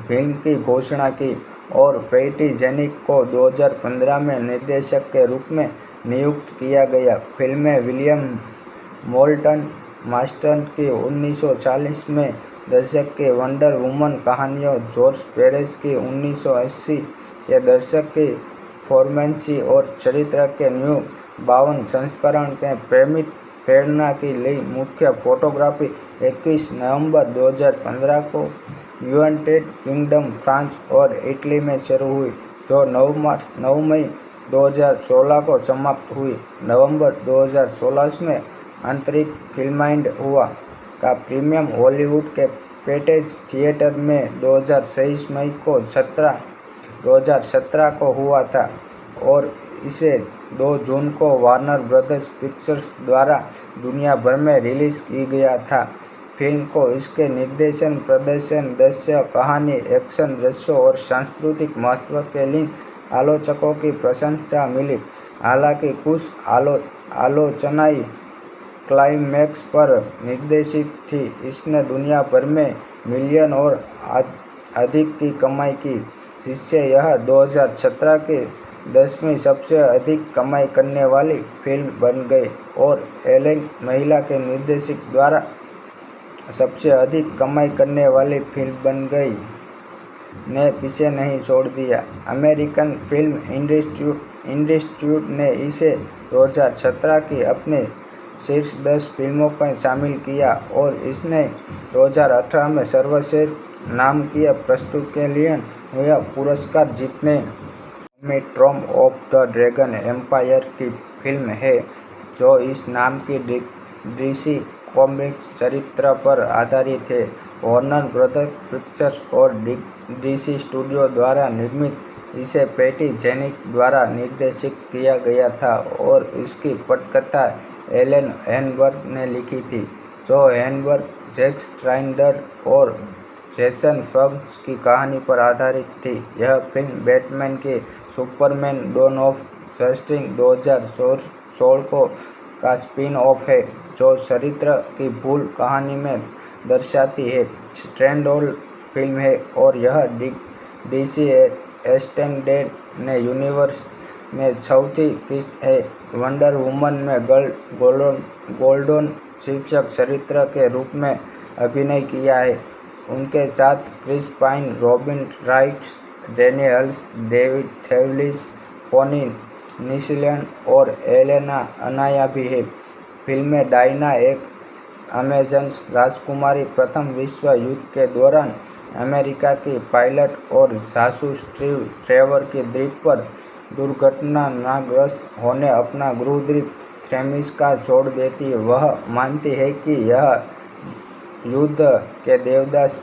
फिल्म की घोषणा की और पैटी जेनिंग्स को 2015 में निर्देशक के रूप में नियुक्त किया गया। फिल्म में विलियम मोल्टन मास्टर की 1940 में दशक के वंडर वुमन कहानियों, जॉर्ज पेरेस की 1980 के दशक की फोर्मेंसी और चरित्र के न्यू 52 संस्करण के प्रेरणा की ली मुख्य फोटोग्राफी 21 नवंबर 2015 को यूनाइटेड किंगडम, फ्रांस और इटली में शुरू हुई, जो 9 मई 2016 को समाप्त हुई। नवंबर 2016 में आंतरिक फिल्माइंड हुआ का प्रीमियम हॉलीवुड के पैटेज थिएटर में 2023 मई को 2017 को हुआ था और इसे 2 जून को वार्नर ब्रदर्स पिक्चर्स द्वारा दुनिया भर में रिलीज की गया था। फिल्म को इसके निर्देशन, प्रदर्शन, दृश्य, कहानी, एक्शन दृश्यों और सांस्कृतिक महत्व के लिए आलोचकों की प्रशंसा मिली। हालांकि कुछ आलोचनाएं क्लाइमैक्स पर निर्देशित थी। इसने दुनिया भर में मिलियन और अधिक की कमाई की, जिससे यह 2017 की 10वीं सबसे अधिक कमाई करने वाली फिल्म बन गई और एलेन महिला के निर्देशक द्वारा सबसे अधिक कमाई करने वाली फिल्म बन गई ने पीछे नहीं छोड़ दिया। अमेरिकन फिल्म इंस्टीट्यूट ने इसे 2017 की अपने शीर्ष 10 फिल्मों में शामिल किया और इसने 2018 में सर्वश्रेष्ठ नाटकीय प्रस्तुति के लिए यह पुरस्कार जीतने। Trump of the Dragon Empire की फिल्म है जो इस नाम की डीसी कॉमिक्स चरित्र पर आधारित है। वार्नर ब्रदर्स पिक्चर्स और डीसी स्टूडियो द्वारा निर्मित इसे पैटी जेनिंग्स द्वारा निर्देशित किया गया था और इसकी पटकथा एलन हेनबर्ग ने लिखी थी, जो हेनबर्ग, जैक स्नाइडर और जेसन फग्स की कहानी पर आधारित थी। यह फिल्म बैटमैन के सुपरमैन डॉन ऑफ जस्टिस 2016 का स्पिन ऑफ है, जो चरित्र की मूल कहानी में दर्शाती है। स्टैंडअलोन फिल्म है और यह डीसी एक्सटेंडेड यूनिवर्स में चौथी किस्त है। वंडर वुमन में गोल्डन शीर्षक चरित्र के रूप में अभिनय किया है। उनके साथ Chris Pine, Robin Wright, Danny हल्स, डेविड थेवलिस, पोनी निशलन और एलेना अनाया भी है। फिल्म में डायना, एक अमेजन राजकुमारी, प्रथम विश्व युद्ध के दौरान अमेरिका की पायलट और जासूस ट्रेवर की द्वीप पर दुर्घटनाग्रस्त होने अपना गृह द्वीप थेमिस का छोड़ देती है। वह मानती है कि यह युद्ध के देवदास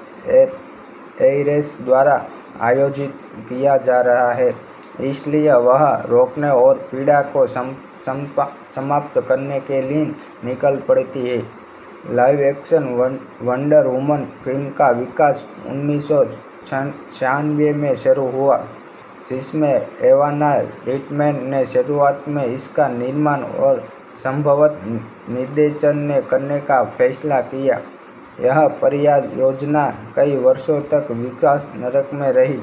एरेस द्वारा आयोजित किया जा रहा है, इसलिए वह रोकने और पीड़ा को समाप्त करने के लिए निकल पड़ती है। Live action wonder woman film का विकास 1996 में शुरू हुआ, जिसमें एवाना रिटमैन ने शुरुआत में इसका निर्माण और संभवतः निर्देशन करने का फैसला किया। यह परियोजना कई वर्षों तक विकास नरक में रही,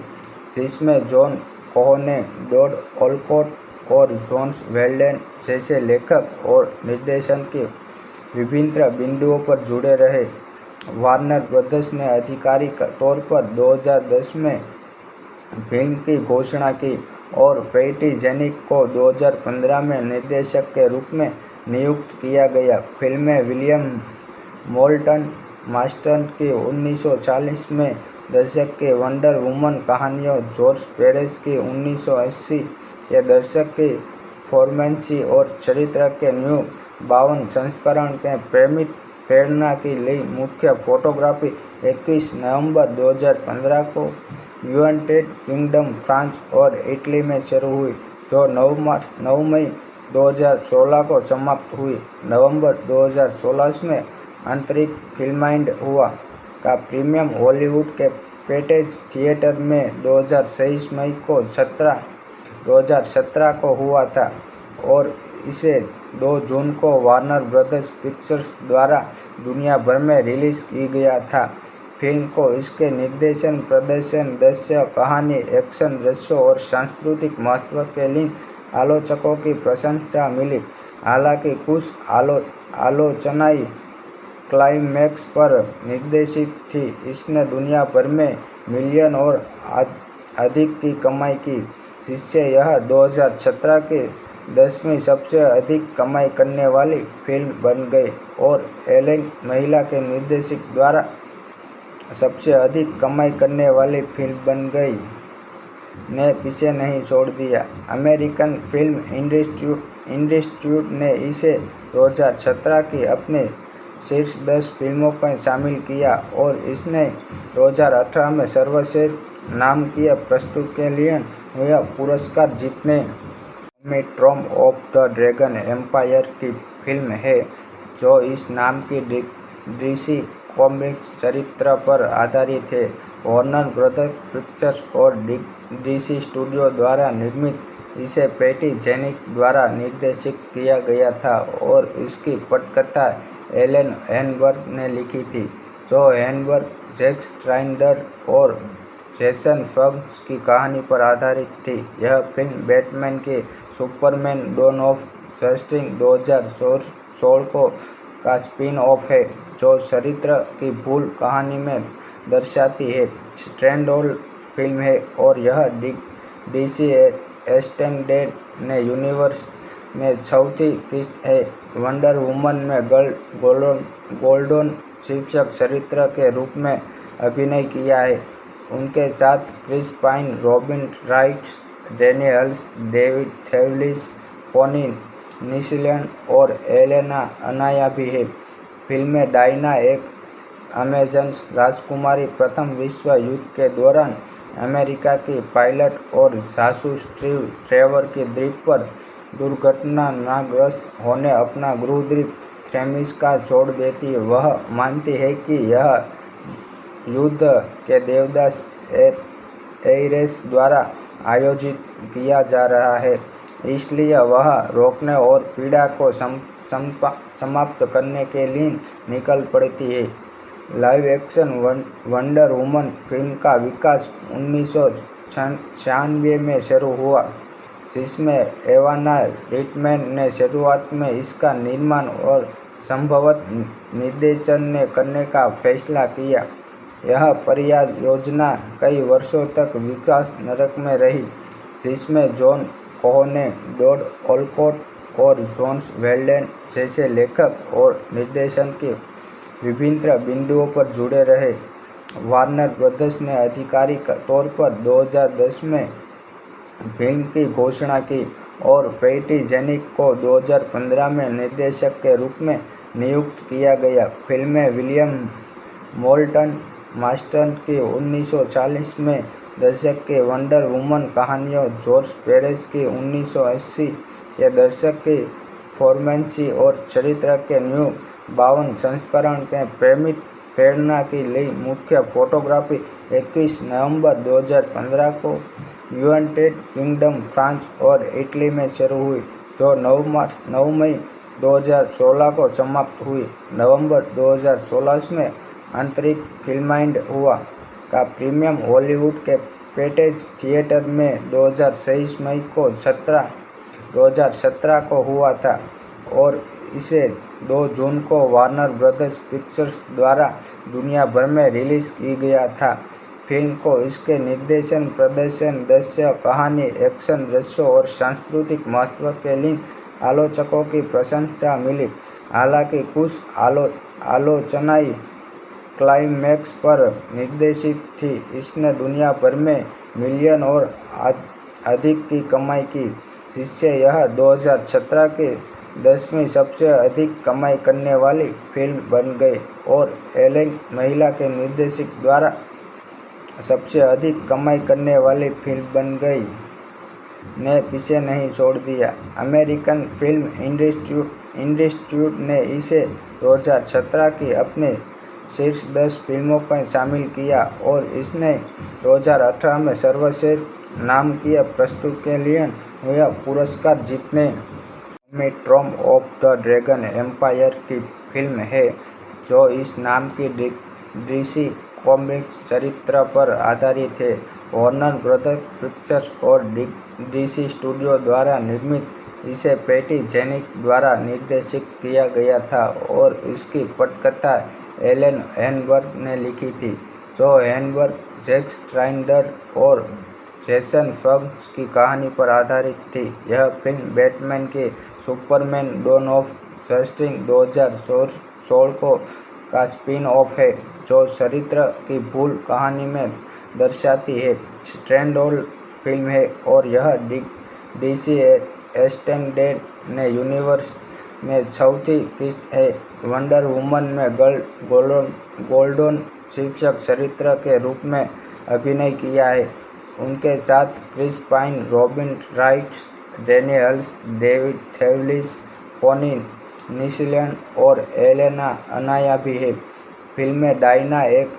जिसमें जॉन कोहेन, टॉड ओलकॉट और जोस वेल्डेन जैसे लेखक और निर्देशक के विभिन्न बिंदुओं पर जुड़े रहे। वार्नर ब्रदर्स ने आधिकारिक तौर पर 2010 में फिल्म की घोषणा की और पैटी जेनिंग्स को 2015 में निर्देशक के रूप में नियुक्त किया गया। फिल्म में विलियम मोल्टन मास्टर्स की 1940 में दशक के वंडर वुमन कहानियों, जॉर्ज पेरेस की 1980 के दशक की फोर्मेंसी और चरित्र के न्यू 52 संस्करण के प्रेरणा की ली। मुख्य फोटोग्राफी 21 नवंबर 2015 को यूनाइटेड किंगडम, फ्रांस और इटली में शुरू हुई, जो 9 मई 2016 को समाप्त हुई। नवंबर 2016 में आंतरिक फिल्माइंड हुआ का प्रीमियम हॉलीवुड के पेटेज थिएटर में 2023 मई को 2017 को हुआ था और इसे 2 जून को वार्नर ब्रदर्स पिक्चर्स द्वारा दुनिया भर में रिलीज की गया था। फिल्म को इसके निर्देशन, प्रदर्शन, दृश्य, कहानी, एक्शन दृश्यों और सांस्कृतिक महत्व के लिए आलोचकों की प्रशंसा मिली। हालांकि कुछ आलोचनाएं क्लाइमैक्स पर निर्देशित थी। इसने दुनिया भर में मिलियन और अधिक की कमाई की, जिससे यह 2017 की 10वीं सबसे अधिक कमाई करने वाली फिल्म बन गई और एलेन महिला के निर्देशक द्वारा सबसे अधिक कमाई करने वाली फिल्म बन गई ने पीछे नहीं छोड़ दिया। अमेरिकन फिल्म इंस्टीट्यूट ने इसे 2017 की अपने शीर्ष 10 फिल्मों में शामिल किया और इसने 2018 में सर्वश्रेष्ठ नाटकीय प्रस्तुति के लिए यह पुरस्कार जीतने। Trump of the Dragon Empire की फिल्म है जो इस नाम की डीसी कॉमिक्स चरित्र पर आधारित है। वार्नर ब्रदर्स पिक्चर्स और डीसी स्टूडियो द्वारा निर्मित इसे पैटी जेनिंग्स द्वारा निर्देशित किया गया था और इसकी पटकथा एलन हेनबर्ग ने लिखी थी, जो हेनबर्ग, जैक स्नाइडर और जेसन फग्स की कहानी पर आधारित थी। यह फिल्म बैटमैन के सुपरमैन डॉन ऑफ जस्टिस 2016 का स्पिन ऑफ है, जो चरित्र की मूल कहानी में दर्शाती है। स्टैंडअलोन फिल्म है और यह डीसी एक्सटेंडेड यूनिवर्स में चौथी किस्त है। वंडर वुमन में गोल्डन शीर्षक चरित्र के रूप में अभिनय किया है। उनके साथ Chris Pine, Robin Wright, Danny हल्स, डेविड थेवलिस, पोनी निशलन और एलेना अनाया भी है। फिल्म में डायना, एक अमेजन राजकुमारी, प्रथम विश्व युद्ध के दौरान अमेरिका की पायलट और जासूस ट्रेवर की द्वीप पर दुर्घटनाग्रस्त होने अपना गृह द्वीप थेमिस छोड़ देती है। वह मानती है कि यह युद्ध के देवदास एरेस द्वारा आयोजित किया जा रहा है, इसलिए वह रोकने और पीड़ा को समाप्त करने के लिए निकल पड़ती है। Live action wonder woman film का विकास 1996 में शुरू हुआ, जिसमें एवाना रिटमैन ने शुरुआत में इसका निर्माण और संभवतः निर्देशन करने का फैसला किया। यह परियोजना कई वर्षों तक विकास नरक में रही, जिसमें जॉन कोहेन, टॉड ओलकॉट और जोस वेल्डन जैसे लेखक और निर्देशक के विभिन्न बिंदुओं पर जुड़े रहे। वार्नर ब्रदर्स ने आधिकारिक तौर पर 2010 में फिल्म की घोषणा की और पैटी जेनिक को 2015 में निर्देशक के रूप में नियुक्त किया गया। फिल्म में विलियम मोल्टन मास्टर की 1940 में दशक के वंडर वुमन कहानियों, जॉर्ज पेरेस की 1980 के दशक की फोर्मेंसी और चरित्र के न्यू 52 संस्करण के प्रेरणा की ली। मुख्य फोटोग्राफी 21 नवंबर 2015 को यूनाइटेड किंगडम, फ्रांस और इटली में शुरू हुई, जो 9 मई 2016 को समाप्त हुई। नवंबर 2016 में आंतरिक फिल्माइंड हुआ का प्रीमियम हॉलीवुड के पैटेज थिएटर में 2023 मई को 2017 को हुआ था और इसे 2 जून को वार्नर ब्रदर्स पिक्चर्स द्वारा दुनिया भर में रिलीज की गया था। फिल्म को इसके निर्देशन, प्रदर्शन, दृश्य, कहानी, एक्शन दृश्यों और सांस्कृतिक महत्व के लिए आलोचकों की प्रशंसा मिली। हालांकि कुछ आलोचनाएं क्लाइमैक्स पर निर्देशित थी। इसने दुनिया भर में मिलियन और अधिक की कमाई की, जिससे यह 2017 की 10वीं सबसे अधिक कमाई करने वाली फिल्म बन गई और एलेन महिला के निर्देशक द्वारा सबसे अधिक कमाई करने वाली फिल्म बन गई ने पीछे नहीं छोड़ दिया। अमेरिकन फिल्म इंस्टीट्यूट ने इसे 2017 की अपने शीर्ष 10 फिल्मों में शामिल किया और इसने 2018 में सर्वश्रेष्ठ नाटकीय प्रस्तुति के लिए हुए पुरस्कार जीतने। Trump of the Dragon Empire की फिल्म है, जो इस नाम की डीसी कॉमिक्स चरित्र पर आधारित है। वार्नर ब्रदर्स पिक्चर्स और डीसी स्टूडियो द्वारा निर्मित, इसे पैटी जेनिक द्वारा निर्देशित किया गया था और इसकी पटकथा एलन हेनबर्ग ने लिखी थी, जो हेनबर्ग, जैक स्नाइडर और जेसन फग्स की कहानी पर आधारित थी। यह फिल्म बैटमैन के सुपरमैन डॉन ऑफ जस्टिस 2016 का स्पिन ऑफ है, जो चरित्र की मूल कहानी में दर्शाती है। स्टैंडअलोन फिल्म है और यह डीसी एक्सटेंडेड यूनिवर्स में चौथी किस्त है। वंडर वुमन में गोल्डन शीर्षक चरित्र के रूप में अभिनय किया है। उनके साथ Chris Pine, Robin Wright, Danny हल्स, डेविड थेवलिस, पोनी निशलन और एलेना अनाया भी है। फिल्म में डायना, एक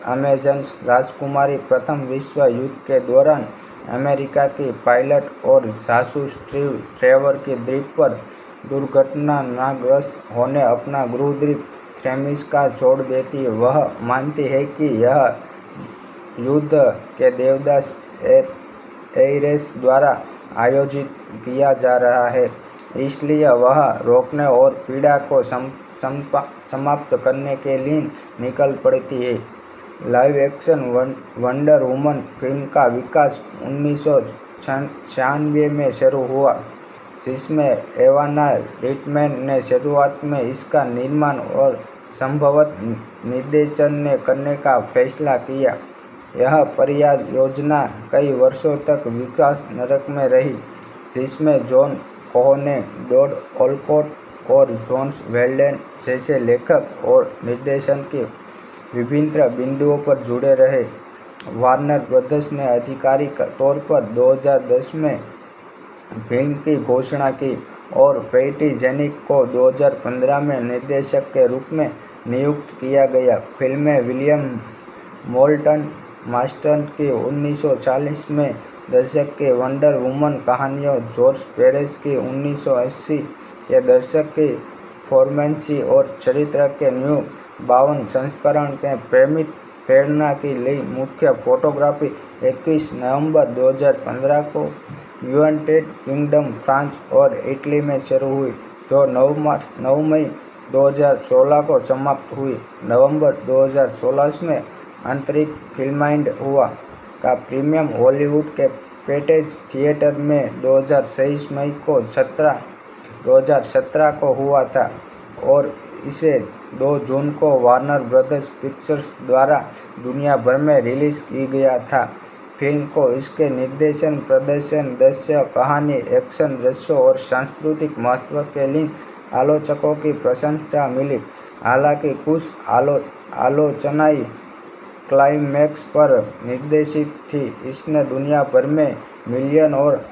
अमेजन राजकुमारी, प्रथम विश्व युद्ध के दौरान अमेरिका की पायलट और जासूस ट्रेवर की द्वीप पर दुर्घटनाग्रस्त होने अपना गृह द्वीप थेमिस छोड़ देती है। वह मानती है कि यह युद्ध के देवदास एयरेस द्वारा आयोजित किया जा रहा है, इसलिए वह रोकने और पीड़ा को समाप्त करने के लिए निकल पड़ती है। Live action wonder woman film का विकास 1996 में शुरू हुआ, जिसमें एवाना रिटमैन ने शुरुआत में इसका निर्माण और संभवतः निर्देशन करने का फैसला किया। यह परियोजना कई वर्षों तक विकास नरक में रही, जिसमें जॉन कोहेन, टॉड ओलकॉट और जोस वेल्डेन जैसे लेखक और निर्देशन के विभिन्न बिंदुओं पर जुड़े रहे। वार्नर ब्रदर्स ने आधिकारिक तौर पर 2010 में फिल्म की घोषणा की और पैटी जेनिक को 2015 में निर्देशक के रूप में नियुक्त किया गया। फिल्म में विलियम मोल्टन मास्टर की 1940 में दशक के वंडर वुमन कहानियों, जॉर्ज पेरेस की 1980 के दशक की फोर्मेंसी और चरित्र के न्यू 52 संस्करण के प्रेरणा की ली। मुख्य फोटोग्राफी 21 नवंबर 2015 को यूनाइटेड किंगडम, फ्रांस और इटली में शुरू हुई, जो 9 मई 2016 को समाप्त हुई। नवंबर 2016 में आंतरिक फिल्माइंड हुआ का प्रीमियम हॉलीवुड के पैटेज थिएटर में 2023 मई को 2017 को हुआ था और इसे 2 जून को वार्नर ब्रदर्स पिक्चर्स द्वारा दुनिया भर में रिलीज की गया था। फिल्म को इसके निर्देशन, प्रदर्शन, दृश्य, कहानी, एक्शन दृश्यों और सांस्कृतिक महत्व के लिए आलोचकों की प्रशंसा मिली। हालांकि कुछ आलोचनाएं क्लाइमैक्स पर निर्देशित थी। इसने दुनिया भर में मिलियन और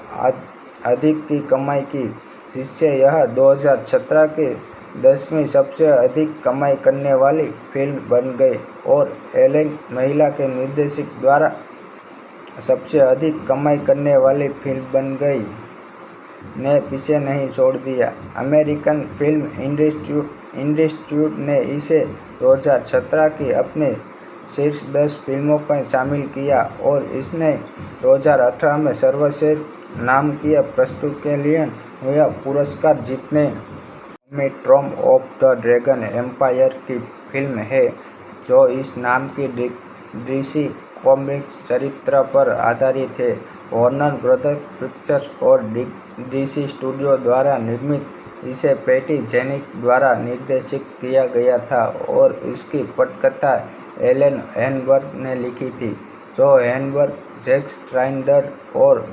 अधिक की कमाई की, जिससे यह 2017 की 10वीं सबसे अधिक कमाई करने वाली फिल्म बन गई और एलेन महिला के निर्देशक द्वारा सबसे अधिक कमाई करने वाली फिल्म बन गई ने पीछे नहीं छोड़ दिया। अमेरिकन फिल्म इंस्टीट्यूट ने इसे 2017 की अपने शीर्ष 10 फिल्मों में शामिल किया और इसने 2018 में सर्वश्रेष्ठ नाटकीय प्रस्तुति के लिए यह पुरस्कार जीतने। Trump of the Dragon Empire की फिल्म है, जो इस नाम की डीसी कॉमिक्स चरित्र पर आधारित है। वार्नर ब्रदर्स पिक्चर्स और डीसी स्टूडियो द्वारा निर्मित इसे पैटी जेनिक द्वारा निर्देशित किया गया था और इसकी पटकथा एलन हेनबर्ग ने लिखी थी, जो हेनबर्ग, जैक स्नाइडर और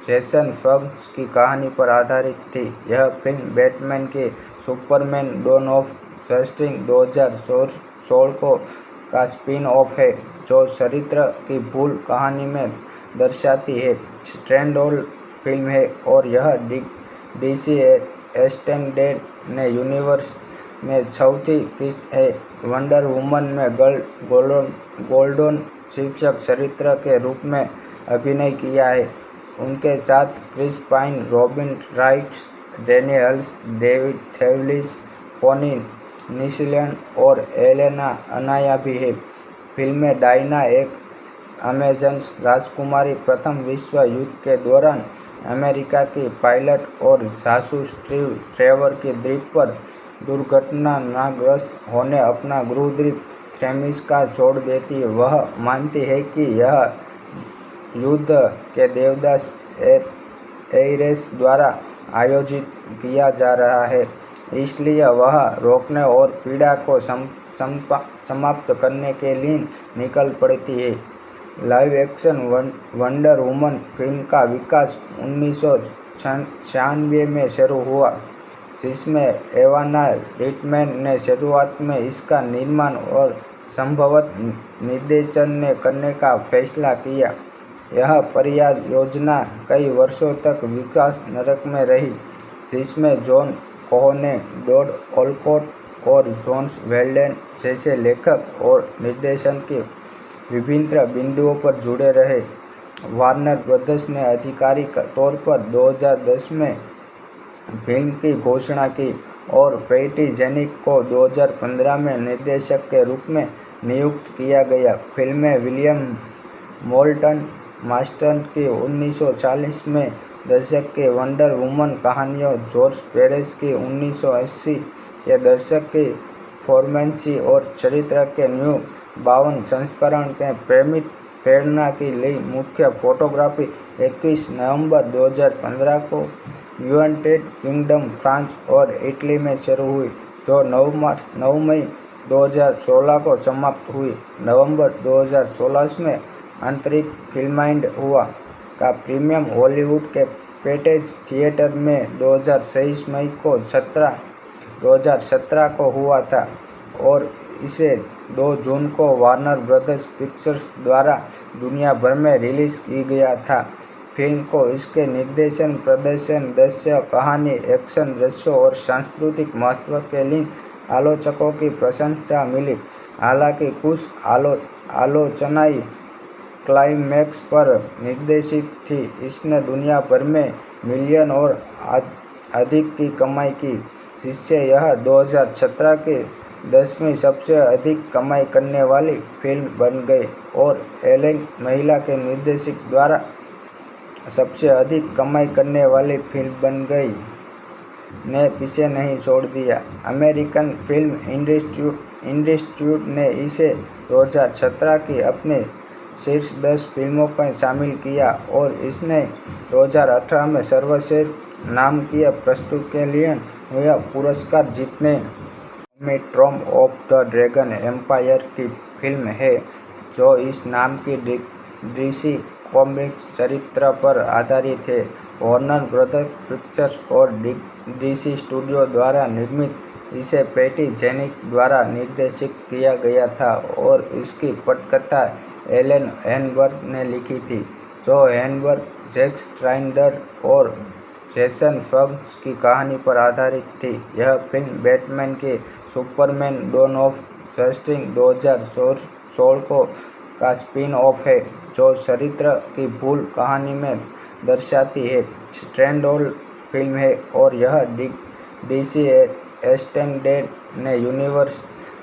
जेसन फग्स की कहानी पर आधारित थी। यह फिल्म बैटमैन के सुपरमैन डॉन ऑफ जस्टिस 2016 का स्पिन ऑफ है, जो चरित्र की मूल कहानी में दर्शाती है। स्टैंडअलोन फिल्म है और यह डीसी एक्सटेंडेड यूनिवर्स में चौथी किस्त है। वंडर वुमन में गोल्डन शीर्षक चरित्र के रूप में अभिनय किया है। उनके साथ Chris Pine, Robin Wright, Danny हल्स, डेविड थेवलिस, कॉनी निस्लिन और एलेना अनाया भी है। फिल्म में डायना, एक अमेजन राजकुमारी, प्रथम विश्व युद्ध के दौरान अमेरिका की पायलट और जासूस ट्रेवर की द्वीप पर दुर्घटनाग्रस्त होने अपना गृहद्वीप थेमिस का छोड़ देती है। वह मानती है कि यह युद्ध के देवदास एयरेस द्वारा आयोजित किया जा रहा है, इसलिए वह रोकने और पीड़ा को समाप्त करने के लिए निकल पड़ती है। Live action wonder woman film का विकास 1996 में शुरू हुआ, जिसमें एवाना रिटमैन ने शुरुआत में इसका निर्माण और संभवतः निर्देशन करने का फैसला किया। यह परियोजना कई वर्षों तक विकास नरक में रही, जिसमें जॉन कोहेन, टॉड ओलकॉट और जोस वेल्डेन जैसे लेखक और निर्देशन के विभिन्न बिंदुओं पर जुड़े रहे। वार्नर ब्रदर्स ने आधिकारिक तौर पर 2010 में फिल्म की घोषणा की और पैटी जेनिक को 2015 में निर्देशक के रूप में नियुक्त किया गया। फिल्म में विलियम मोल्टन मास्टर्स की 1940 में दशक की वंडर वुमन कहानियों, जॉर्ज पेरेस की 1980 के दशक की फोर्मेंसी और चरित्र के न्यू 52 संस्करण के प्रेरणा की ली मुख्य फोटोग्राफी 21 नवंबर 2015 को यूनाइटेड किंगडम, फ्रांस और इटली में शुरू हुई, जो 9 मई 2016 को समाप्त हुई। नवंबर 2016 में आंतरिक फिल्माइंड हुआ का प्रीमियम हॉलीवुड के पैटेज थिएटर में 2023 मई को 2017 को हुआ था और इसे 2 जून को वार्नर ब्रदर्स पिक्चर्स द्वारा दुनिया भर में रिलीज की गया था। फिल्म को इसके निर्देशन, प्रदर्शन, दृश्य, कहानी, एक्शन दृश्यों और सांस्कृतिक महत्व के लिए आलोचकों की प्रशंसा मिली। हालांकि कुछ आलोचनाएं क्लाइमैक्स पर निर्देशित थी। इसने दुनिया भर में मिलियन और अधिक की कमाई की, जिससे यह 2017 की 10वीं सबसे अधिक कमाई करने वाली फिल्म बन गई और एलेन महिला के निर्देशक द्वारा सबसे अधिक कमाई करने वाली फिल्म बन गई ने पीछे नहीं छोड़ दिया। अमेरिकन फिल्म इंस्टीट्यूट ने इसे 2017 की अपने शीर्ष 10 फिल्मों में शामिल किया और इसने 2018 में सर्वश्रेष्ठ नाटकीय प्रस्तुति के लिए हुए पुरस्कार जीतने। Trump of the Dragon Empire की फिल्म है, जो इस नाम की डीसी कॉमिक्स चरित्र पर आधारित है। वार्नर ब्रदर्स पिक्चर्स और डीसी स्टूडियो द्वारा निर्मित, इसे पैटी जेनिंग्स द्वारा निर्देशित किया गया था और इसकी पटकथा एलन हेनबर्ग ने लिखी थी, जो हेनबर्ग, जैक स्नाइडर और जेसन फग्स की कहानी पर आधारित थी। यह फिल्म बैटमैन की सुपरमैन डॉन ऑफ जस्टिस 2016 का स्पिन ऑफ है, जो चरित्र की मूल कहानी में दर्शाती है। स्टैंडअलोन फिल्म है और यह डीसी एक्सटेंडेड यूनिवर्स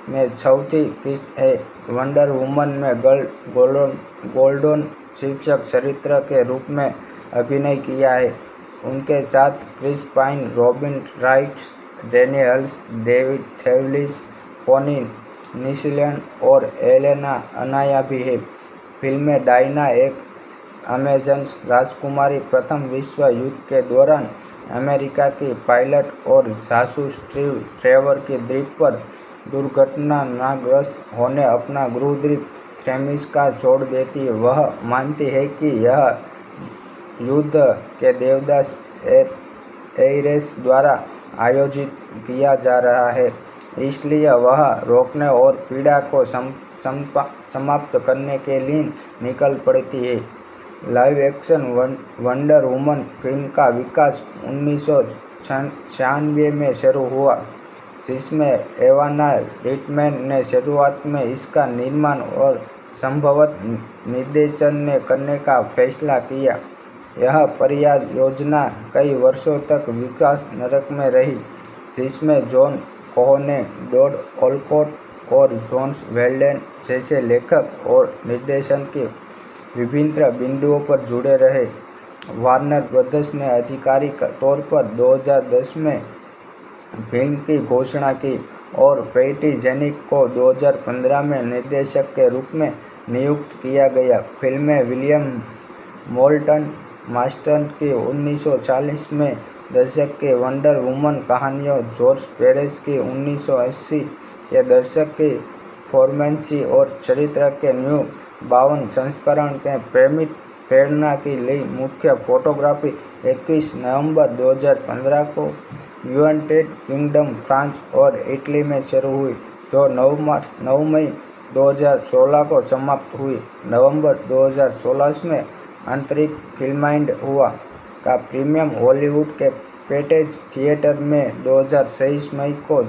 में चौथी किस्त है। वंडर वुमन में गोल्डन शीर्षक चरित्र के रूप में अभिनय किया है। उनके साथ Chris Pine, Robin Wright, Danny हल्स, डेविड थेवलिस, पोनी निशलन और एलेना अनाया भी है। फिल्म में डायना, एक अमेजन राजकुमारी, प्रथम विश्व युद्ध के दौरान अमेरिका की पायलट और जासूस ट्रेवर की द्वीप पर दुर्घटनाग्रस्त होने अपना गृहद्वीप थेमिस का छोड़ देती है। वह मानती है कि यह युद्ध के देवदास एरेस द्वारा आयोजित किया जा रहा है, इसलिए वह रोकने और पीड़ा को समाप्त करने के लिए निकल पड़ती है। Live action wonder woman film का विकास 1996 में शुरू हुआ, जिसमें एवाना रिटमैन ने शुरुआत में इसका निर्माण और संभवतः निर्देशन करने का फैसला किया। यह परियोजना कई वर्षों तक विकास नरक में रही, जिसमें जॉन कोहेन, टॉड ओलकॉट और जोस वेल्डेन जैसे लेखक और निर्देशक के विभिन्न बिंदुओं पर जुड़े रहे। वार्नर ब्रदर्स ने आधिकारिक तौर पर 2010 में फिल्म की घोषणा की और पैटी जेनिंग्स को 2015 में निर्देशक के रूप में नियुक्त किया गया। फिल्म में विलियम मोल्टन मास्टर्स की 1940 में दशक की वंडर वुमन कहानियों, जॉर्ज पेरेस की 1980 के दशक की फोर्मेंसी और चरित्र के न्यू 52 संस्करण के प्रेरणा की ली मुख्य फोटोग्राफी 21 नवंबर 2015 को यूनाइटेड किंगडम, फ्रांस और इटली में शुरू हुई, जो 9 मई 2016 को समाप्त हुई। नवंबर 2016 में आंतरिक फिल्माइंड हुआ का प्रीमियम हॉलीवुड के पैटेज थिएटर में 2023 मई को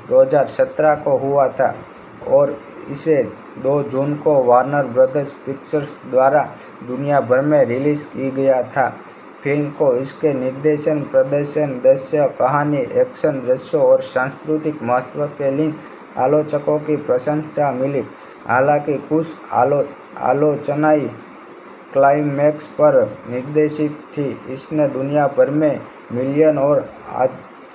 2017 को हुआ था और इसे 2 जून को वार्नर ब्रदर्स पिक्चर्स द्वारा दुनिया भर में रिलीज की गया था। फिल्म को इसके निर्देशन, प्रदर्शन, दृश्य, कहानी, एक्शन दृश्यों और सांस्कृतिक महत्व के लिए आलोचकों की प्रशंसा मिली। हालांकि कुछ आलोचनाएं क्लाइमैक्स पर निर्देशित थी। इसने दुनिया भर में मिलियन और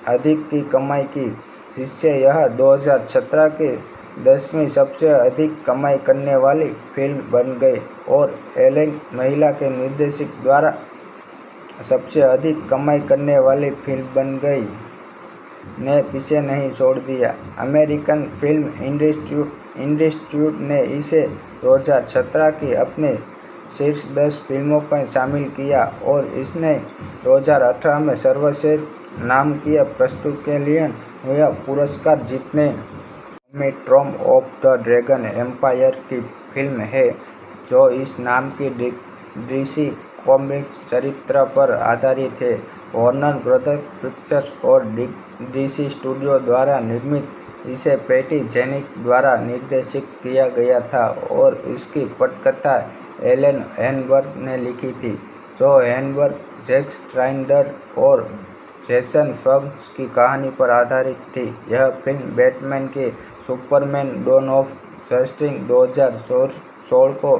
अधिक की कमाई की, जिससे यह 2017 की 10वीं सबसे अधिक कमाई करने वाली फिल्म बन गई और एलेन महिला के निर्देशक द्वारा सबसे अधिक कमाई करने वाली फिल्म बन गई ने पीछे नहीं छोड़ दिया। अमेरिकन फिल्म इंस्टीट्यूट ने इसे 2017 की अपनी शीर्ष 10 फिल्मों में शामिल किया और इसने 2018 में सर्वश्रेष्ठ नाटकीय प्रस्तुति के लिए यह पुरस्कार जीतने। Trump of the Dragon Empire की फिल्म है, जो इस नाम की डीसी कॉमिक्स चरित्र पर आधारित है। वार्नर ब्रदर्स पिक्चर्स और डीसी स्टूडियो द्वारा निर्मित इसे पैटी जेनिंग्स द्वारा निर्देशित किया गया था और इसकी पटकथा एलन हेनबर्ग ने लिखी थी, जो हेनबर्ग, जैक स्नाइडर और जेसन फग्स की कहानी पर आधारित थी। यह फिल्म बैटमैन की सुपरमैन डॉन ऑफ जस्टिस 2016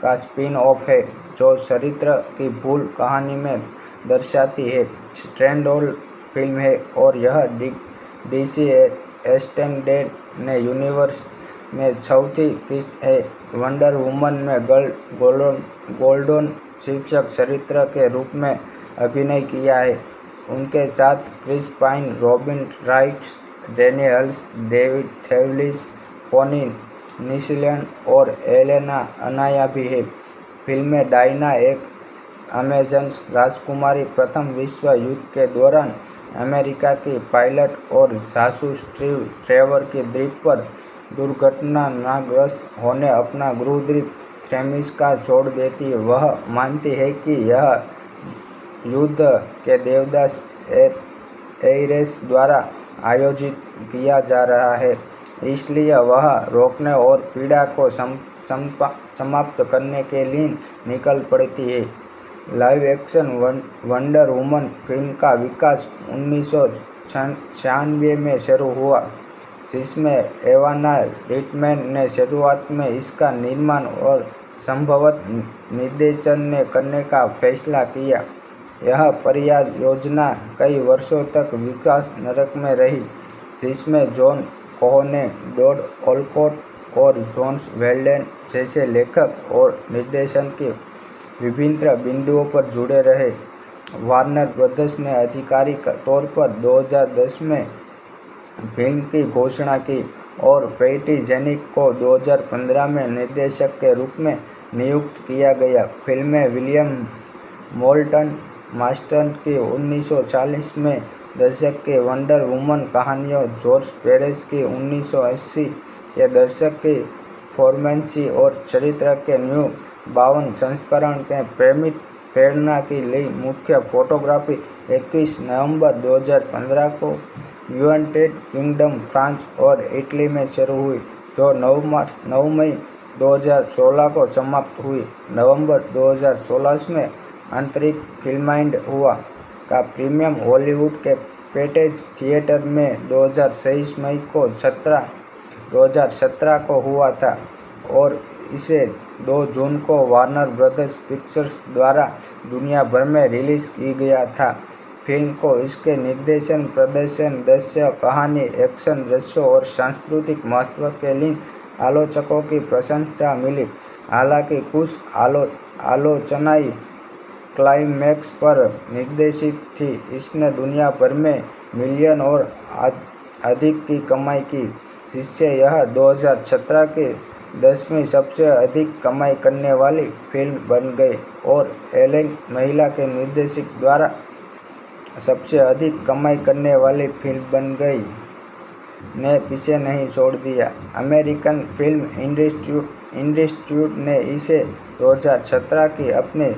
का स्पिन ऑफ है, जो चरित्र की मूल कहानी में दर्शाती है। स्टैंडअलोन फिल्म है और यह डीसी एक्सटेंडेड यूनिवर्स में चौथी किस्त है। वंडर वुमन में गोल्डन शीर्षक चरित्र के रूप में अभिनय किया है। उनके साथ Chris Pine, Robin Wright, Danny हल्स, डेविड थेवलिस, पोनी निशलन और एलेना अनाया भी है। फिल्म में डायना, एक अमेजन राजकुमारी, प्रथम विश्व युद्ध के दौरान अमेरिका की पायलट और जासूस ट्रेवर की द्वीप पर दुर्घटनाग्रस्त होने अपना गृह द्वीप थेमिस का छोड़ देती है। वह मानती है कि यह युद्ध के देवदास एरेस द्वारा आयोजित किया जा रहा है, इसलिए वह रोकने और पीड़ा को समाप्त करने के लिए निकल पड़ती है। Live action wonder woman film का विकास 1996 में शुरू हुआ, जिसमें एवाना रिटमैन ने शुरुआत में इसका निर्माण और संभवतः निर्देशन करने का फैसला किया। यह परियोजना कई वर्षों तक विकास नरक में रही, जिसमें जॉन कोहेन, टॉड ओलकॉट और जोस वेल्डेन जैसे लेखक और निर्देशक के विभिन्न बिंदुओं पर जुड़े रहे। वार्नर ब्रदर्स ने आधिकारिक तौर पर 2010 में फिल्म की घोषणा की और पैटी जेनिंग्स को 2015 में निर्देशक के रूप में नियुक्त किया गया। फिल्म में विलियम मोल्टन मास्टर्स की 1940 में दशक के वंडर वुमन कहानियों, जॉर्ज पेरेस की 1980 के दशक की फोर्मेंसी और चरित्र के न्यू 52 संस्करण के प्रेरणा की ली। मुख्य फोटोग्राफी 21 नवंबर 2015 को यूनाइटेड किंगडम, फ्रांस और इटली में शुरू हुई, जो 9 मई 2016 को समाप्त हुई। नवंबर 2016 में आंतरिक फिल्माइंड हुआ का प्रीमियम हॉलीवुड के पेटेज थिएटर में 2023 मई को 2017 को हुआ था और इसे 2 जून को वार्नर ब्रदर्स पिक्चर्स द्वारा दुनिया भर में रिलीज की गया था। फिल्म को इसके निर्देशन, प्रदर्शन, दृश्य, कहानी, एक्शन दृश्यों और सांस्कृतिक महत्व के लिए आलोचकों की प्रशंसा मिली। हालांकि कुछ आलोचनाएं क्लाइमैक्स पर निर्देशित थी। इसने दुनिया भर में मिलियन और अधिक की कमाई की, जिससे यह 2017 की 10वीं सबसे अधिक कमाई करने वाली फिल्म बन गई और एलेन महिला के निर्देशक द्वारा सबसे अधिक कमाई करने वाली फिल्म बन गई ने पीछे नहीं छोड़ दिया। अमेरिकन फिल्म इंस्टीट्यूट ने इसे 2017 की अपनी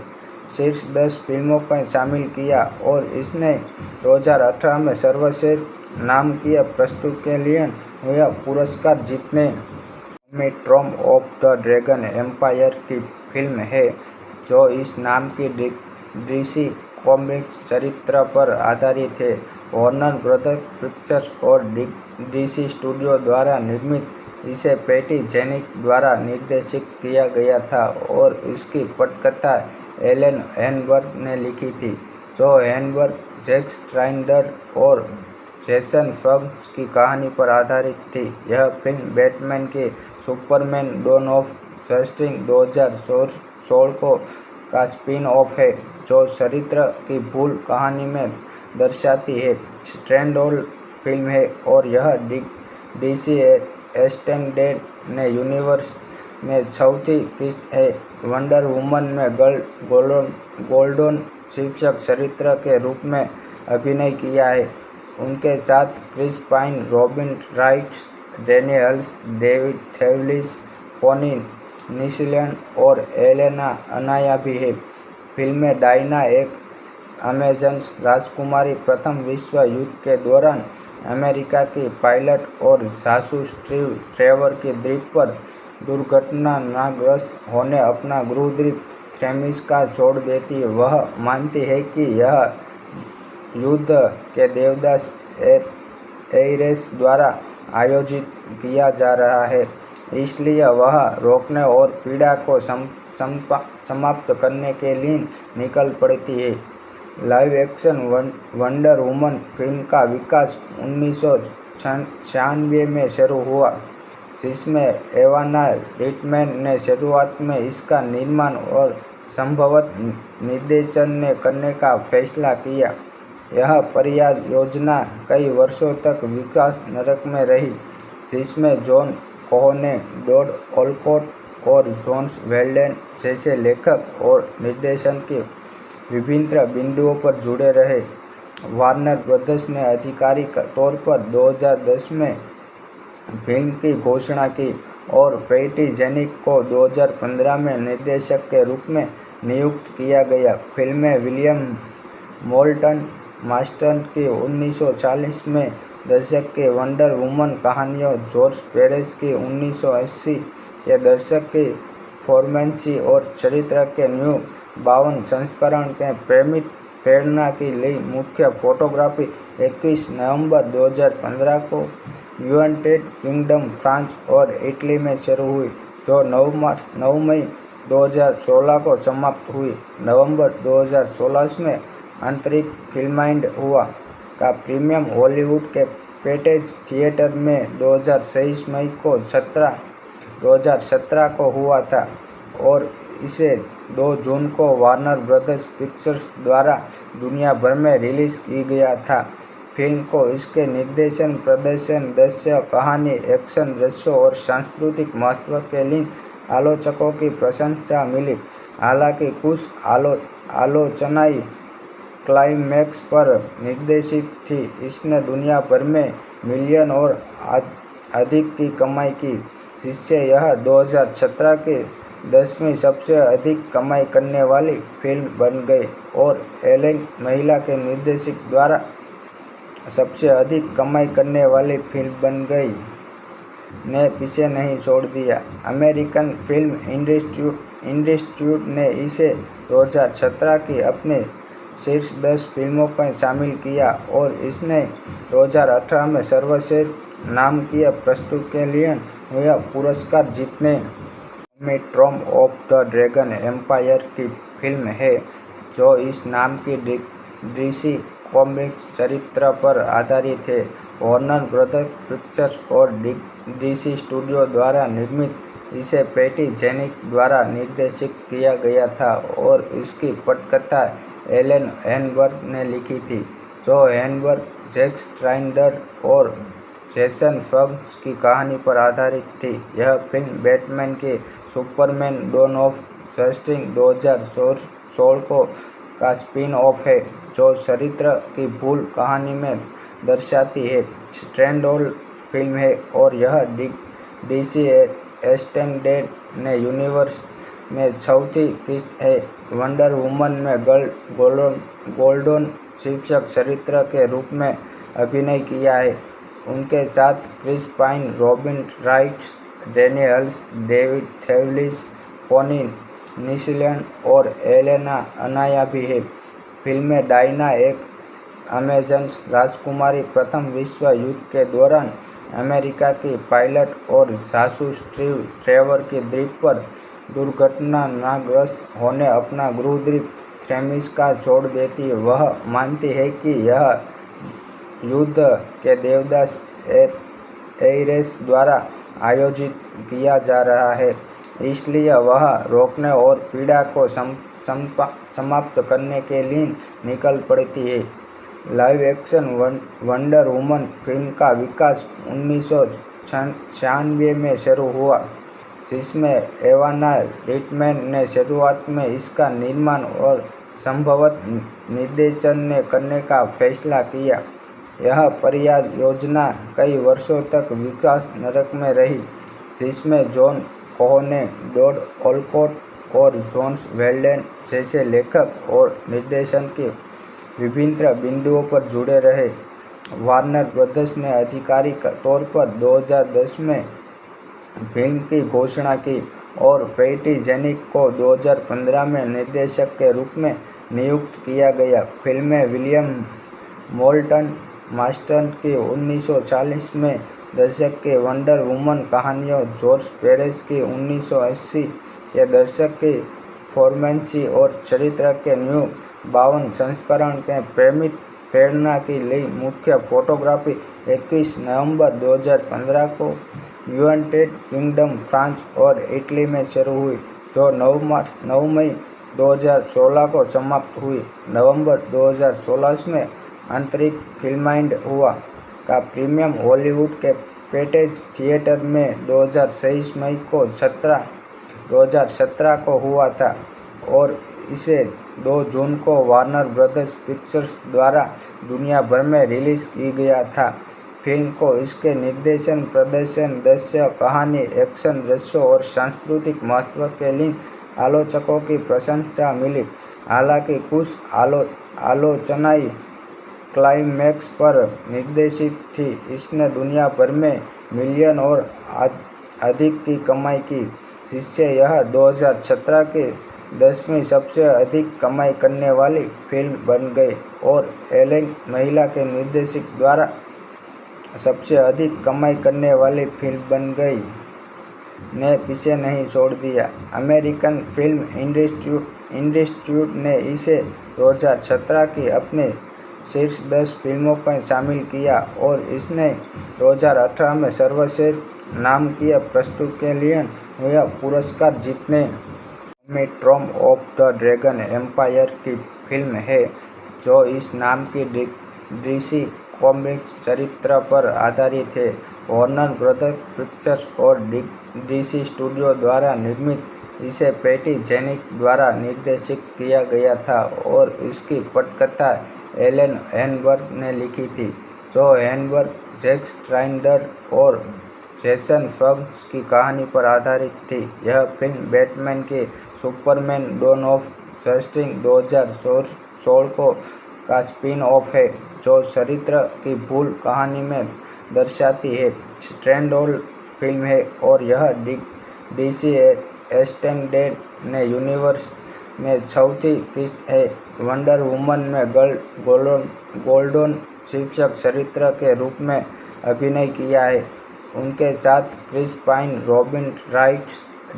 शीर्ष 10 फिल्मों में शामिल किया और इसने 2018 में सर्वश्रेष्ठ नाटकीय प्रस्तुति के लिए यह पुरस्कार जीतने। Trump of the Dragon Empire की फिल्म है, जो इस नाम की डीसी कॉमिक्स चरित्र पर आधारित है। वार्नर ब्रदर्स पिक्चर्स और डीसी स्टूडियो द्वारा निर्मित इसे पैटी जेनिक द्वारा निर्देशित किया गया था और इसकी पटकथा एलन हेनबर्ग ने लिखी थी, जो हेनबर्ग, जैक स्नाइडर और जेसन फग्स की कहानी पर आधारित थी। यह फिल्म बैटमैन की सुपरमैन डॉन ऑफ जस्टिस 2016 का स्पिन-ऑफ है, जो चरित्र की मूल कहानी में दर्शाती है। स्टैंडअलोन फिल्म है और यह डीसी एक्सटेंडेड यूनिवर्स में चौथी किस्त है। वंडर वुमन में गोल्डन शीर्षक चरित्र के रूप में अभिनय किया है। उनके साथ Chris Pine, Robin Wright, Danny हल्स, डेविड थेवलिस, पोनी निशलन और एलेना अनाया भी है। फिल्म में डायना, एक अमेजन राजकुमारी, प्रथम विश्व युद्ध के दौरान अमेरिका की पायलट और जासूस ट्रेवर की द्वीप पर दुर्घटनाग्रस्त होने अपना गृहद्वीप थेमिस का छोड़ देती है। वह मानती है कि यह युद्ध के देवदास एरेस द्वारा आयोजित किया जा रहा है, इसलिए वह रोकने और पीड़ा को समाप्त करने के लिए निकल पड़ती है। Live action wonder woman film का विकास 1996 में शुरू हुआ, जिसमें एवाना रिटमैन ने शुरुआत में इसका निर्माण और संभवतः निर्देशन करने का फैसला किया। यह परियोजना कई वर्षों तक विकास नरक में रही, जिसमें जॉन कोहेन, टॉड ओलकॉट और जोस वेल्डन जैसे लेखक और निर्देशक के विभिन्न बिंदुओं पर जुड़े रहे। वार्नर ब्रदर्स ने आधिकारिक तौर पर 2010 में फिल्म की घोषणा की और पैटी जेनिक को 2015 में निर्देशक के रूप में नियुक्त किया गया। फिल्म में विलियम मोल्टन मास्टर की 1940 में दशक की वंडर वुमन कहानियों, जॉर्ज पेरेस की 1980 के दशक की फोर्मेंसी और चरित्र के न्यू 52 संस्करण के प्रेरणा की ली। मुख्य फोटोग्राफी 21 नवंबर 2015 को यूनाइटेड किंगडम, फ्रांस और इटली में शुरू हुई, जो 9 मई 2016 को समाप्त हुई। नवंबर 2016 में आंतरिक फिल्माइंड हुआ का प्रीमियम हॉलीवुड के पैटेज थिएटर में 2023 मई को 2017 को हुआ था और इसे 2 जून को वार्नर ब्रदर्स पिक्चर्स द्वारा दुनिया भर में रिलीज की गया था। फिल्म को इसके निर्देशन, प्रदर्शन, दृश्य, कहानी, एक्शन दृश्यों और सांस्कृतिक महत्व के लिए आलोचकों की प्रशंसा मिली। हालांकि कुछ आलोचनाएं क्लाइमैक्स पर निर्देशित थी। इसने दुनिया भर में मिलियन और अधिक की कमाई की, जिससे यह 2017 की 10वीं सबसे अधिक कमाई करने वाली फिल्म बन गई और एलेन महिला के निर्देशक द्वारा सबसे अधिक कमाई करने वाली फिल्म बन गई ने पीछे नहीं छोड़ दिया। अमेरिकन फिल्म इंस्टीट्यूट ने इसे 2017 की अपने शीर्ष 10 फिल्मों में शामिल किया और इसने 2018 में सर्वश्रेष्ठ नाटकीय प्रस्तुति के लिए हुए पुरस्कार जीतने। Trump of the Dragon Empire की फिल्म है, जो इस नाम की डीसी कॉमिक्स चरित्र पर आधारित है। वार्नर ब्रदर्स पिक्चर्स और डीसी स्टूडियो द्वारा निर्मित, इसे पैटी जेनिक द्वारा निर्देशित किया गया था और इसकी पटकथा एलन हेनबर्ग ने लिखी थी, जो हेनबर्ग, जैक स्नाइडर और जेसन फग्स की कहानी पर आधारित थी। यह फिल्म बैटमैन की सुपरमैन डॉन ऑफ जस्टिस 2016 का स्पिन-ऑफ है, जो चरित्र की मूल कहानी में दर्शाती है। स्टैंडअलोन फिल्म है और यह डीसी एक्सटेंडेड यूनिवर्स में चौथी किस्त है। वंडर वुमन में गोल्डन शीर्षक चरित्र के रूप में अभिनय किया है। उनके साथ Chris Pine, Robin Wright, Danny हल्स, डेविड थेवलिस, पोनी निशलन और एलेना अनाया भी है। फिल्म में डायना, एक अमेजन्स राजकुमारी प्रथम विश्व युद्ध के दौरान अमेरिका की पायलट और जासूस ट्रेवर की द्वीप पर दुर्घटनाग्रस्त होने अपना गृह द्वीप थेमिस का छोड़ देती है। वह मानती है कि यह युद्ध के देवदास एरेस द्वारा आयोजित किया जा रहा है, इसलिए वह रोकने और पीड़ा को समाप्त करने के लिए निकल पड़ती है। Live action wonder woman film का विकास 1996 में शुरू हुआ, जिसमें एवाना रिटमैन ने शुरुआत में इसका निर्माण और संभवतः निर्देशन करने का फैसला किया। यह परियोजना कई वर्षों तक विकास नरक में रही, जिसमें जॉन कोहेन, टॉड ओलकॉट और जोस वेल्डेन जैसे लेखक और निर्देशक के विभिन्न बिंदुओं पर जुड़े रहे। वार्नर ब्रदर्स ने आधिकारिक तौर पर 2010 में फिल्म की घोषणा की और पैटी जेनिक को 2015 में निर्देशक के रूप में नियुक्त किया गया। फिल्म में विलियम मोल्टन मास्टर की 1940 में दशक के वंडर वुमन कहानियों, जॉर्ज पेरेस की 1980 के दशक की फोर्मेंसी और चरित्र के न्यू 52 संस्करण के प्रेरणा की ली। मुख्य फोटोग्राफी 21 नवंबर 2015 को यूनाइटेड किंगडम, फ्रांस और इटली में शुरू हुई, जो 9 मई 2016 को समाप्त हुई। नवंबर 2016 में आंतरिक फिल्माइंड हुआ का प्रीमियम हॉलीवुड के पैटेज थिएटर में 2023 मई को 2017 को हुआ था और इसे 2 जून को वार्नर ब्रदर्स पिक्चर्स द्वारा दुनिया भर में रिलीज की गया था। फिल्म को इसके निर्देशन, प्रदर्शन, दृश्य, कहानी, एक्शन दृश्यों और सांस्कृतिक महत्व के लिए आलोचकों की प्रशंसा मिली। हालांकि कुछ आलोचनाएं क्लाइमैक्स पर निर्देशित थी। इसने दुनिया भर में मिलियन और अधिक की कमाई की, जिससे यह 2017 की 10वीं सबसे अधिक कमाई करने वाली फिल्म बन गई और एलेन महिला के निर्देशक द्वारा सबसे अधिक कमाई करने वाली फिल्म बन गई ने पीछे नहीं छोड़ दिया। अमेरिकन फिल्म इंस्टीट्यूट ने इसे 2017 की अपने शीर्ष 10 फिल्मों में शामिल किया और इसने 2018 में सर्वश्रेष्ठ नाटकीय प्रस्तुति के लिए यह पुरस्कार जीतने। Trump of the Dragon Empire की फिल्म है, जो इस नाम की डीसी कॉमिक्स चरित्र पर आधारित है। वार्नर ब्रदर्स पिक्चर्स और डीसी स्टूडियो द्वारा निर्मित इसे पैटी जेनिक द्वारा निर्देशित किया गया था और इसकी पटकथा एलन हेनबर्ग ने लिखी थी, जो हेनबर्ग, जैक स्नाइडर और जेसन फग्स की कहानी पर आधारित थी। यह फिल्म बैटमैन की सुपरमैन डॉन ऑफ जस्टिस 2016 का स्पिन ऑफ है, जो चरित्र की मूल कहानी में दर्शाती है। स्टैंडअलोन फिल्म है और यह डीसी एक्सटेंडेड यूनिवर्स में चौथी किस्त है। वंडर वुमन में गोल्डन शीर्षक चरित्र के रूप में अभिनय किया है। उनके साथ Chris Pine, Robin Wright,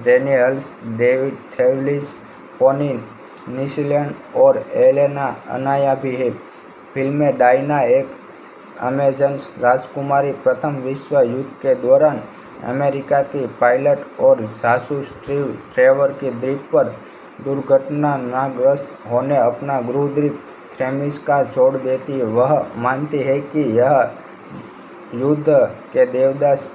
Danny हल्स, डेविड थेवलिस, कॉनी निस्लन और एलेना अनाया भी है। फिल्म में डायना, एक अमेजन्स राजकुमारी, प्रथम विश्व युद्ध के दौरान अमेरिका की पायलट और जासूस ट्रेवर की द्वीप पर दुर्घटनाग्रस्त होने अपना गृह द्वीप थेमिस का छोड़ देती है। वह मानती है कि यह युद्ध के देवदास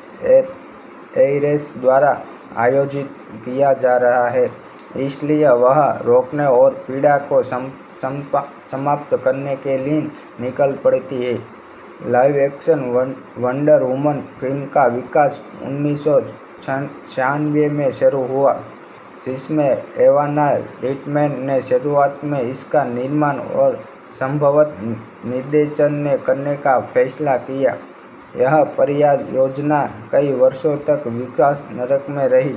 एरेस द्वारा आयोजित किया जा रहा है, इसलिए वह रोकने और पीड़ा को समाप्त करने के लिए निकल पड़ती है। Live action wonder woman film का विकास 1996 में शुरू हुआ, जिसमें एवाना रिटमैन ने शुरुआत में इसका निर्माण और संभवतः निर्देशन करने का फैसला किया। यह परियोजना कई वर्षों तक विकास नरक में रही,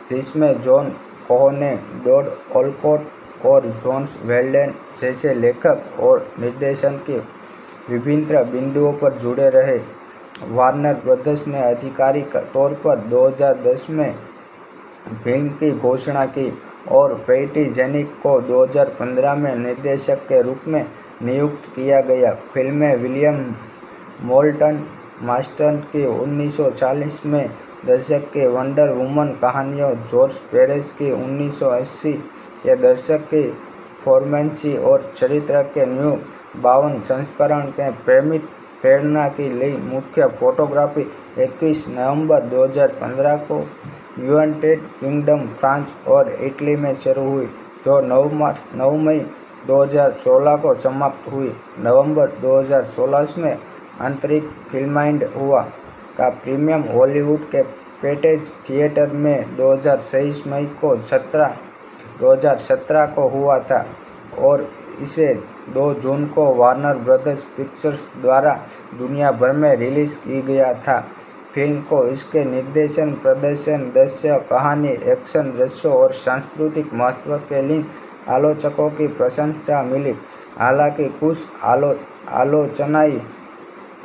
जिसमें जॉन कोहेन, टॉड ओलकॉट और जोस वेल्डेन जैसे लेखक और निर्देशक के विभिन्न बिंदुओं पर जुड़े रहे। वार्नर ब्रदर्स ने आधिकारिक तौर पर 2010 में फिल्म की घोषणा की और पैटी जेनिक को 2015 में निर्देशक के रूप में नियुक्त किया गया। फिल्म में विलियम मोल्टन मास्टर्स की 1940 में दशक की वंडर वुमन कहानियों, जॉर्ज पेरेस की 1980 के दशक की फोर्मेंसी और चरित्र के न्यू 52 संस्करण के प्रेरणा की ली। मुख्य फोटोग्राफी 21 नवंबर 2015 को यूनाइटेड किंगडम, फ्रांस और इटली में शुरू हुई, जो 9 मई 2016 को समाप्त हुई। नवंबर 2016 में आंतरिक फिल्माइंड हुआ का प्रीमियम हॉलीवुड के पैटेज थिएटर में 2023 मई को 2017 को हुआ था और इसे 2 जून को वार्नर ब्रदर्स पिक्चर्स द्वारा दुनिया भर में रिलीज की गया था। फिल्म को इसके निर्देशन, प्रदर्शन, दृश्य, कहानी, एक्शन दृश्यों और सांस्कृतिक महत्व के लिए आलोचकों की प्रशंसा मिली। हालांकि कुछ आलोचनाएं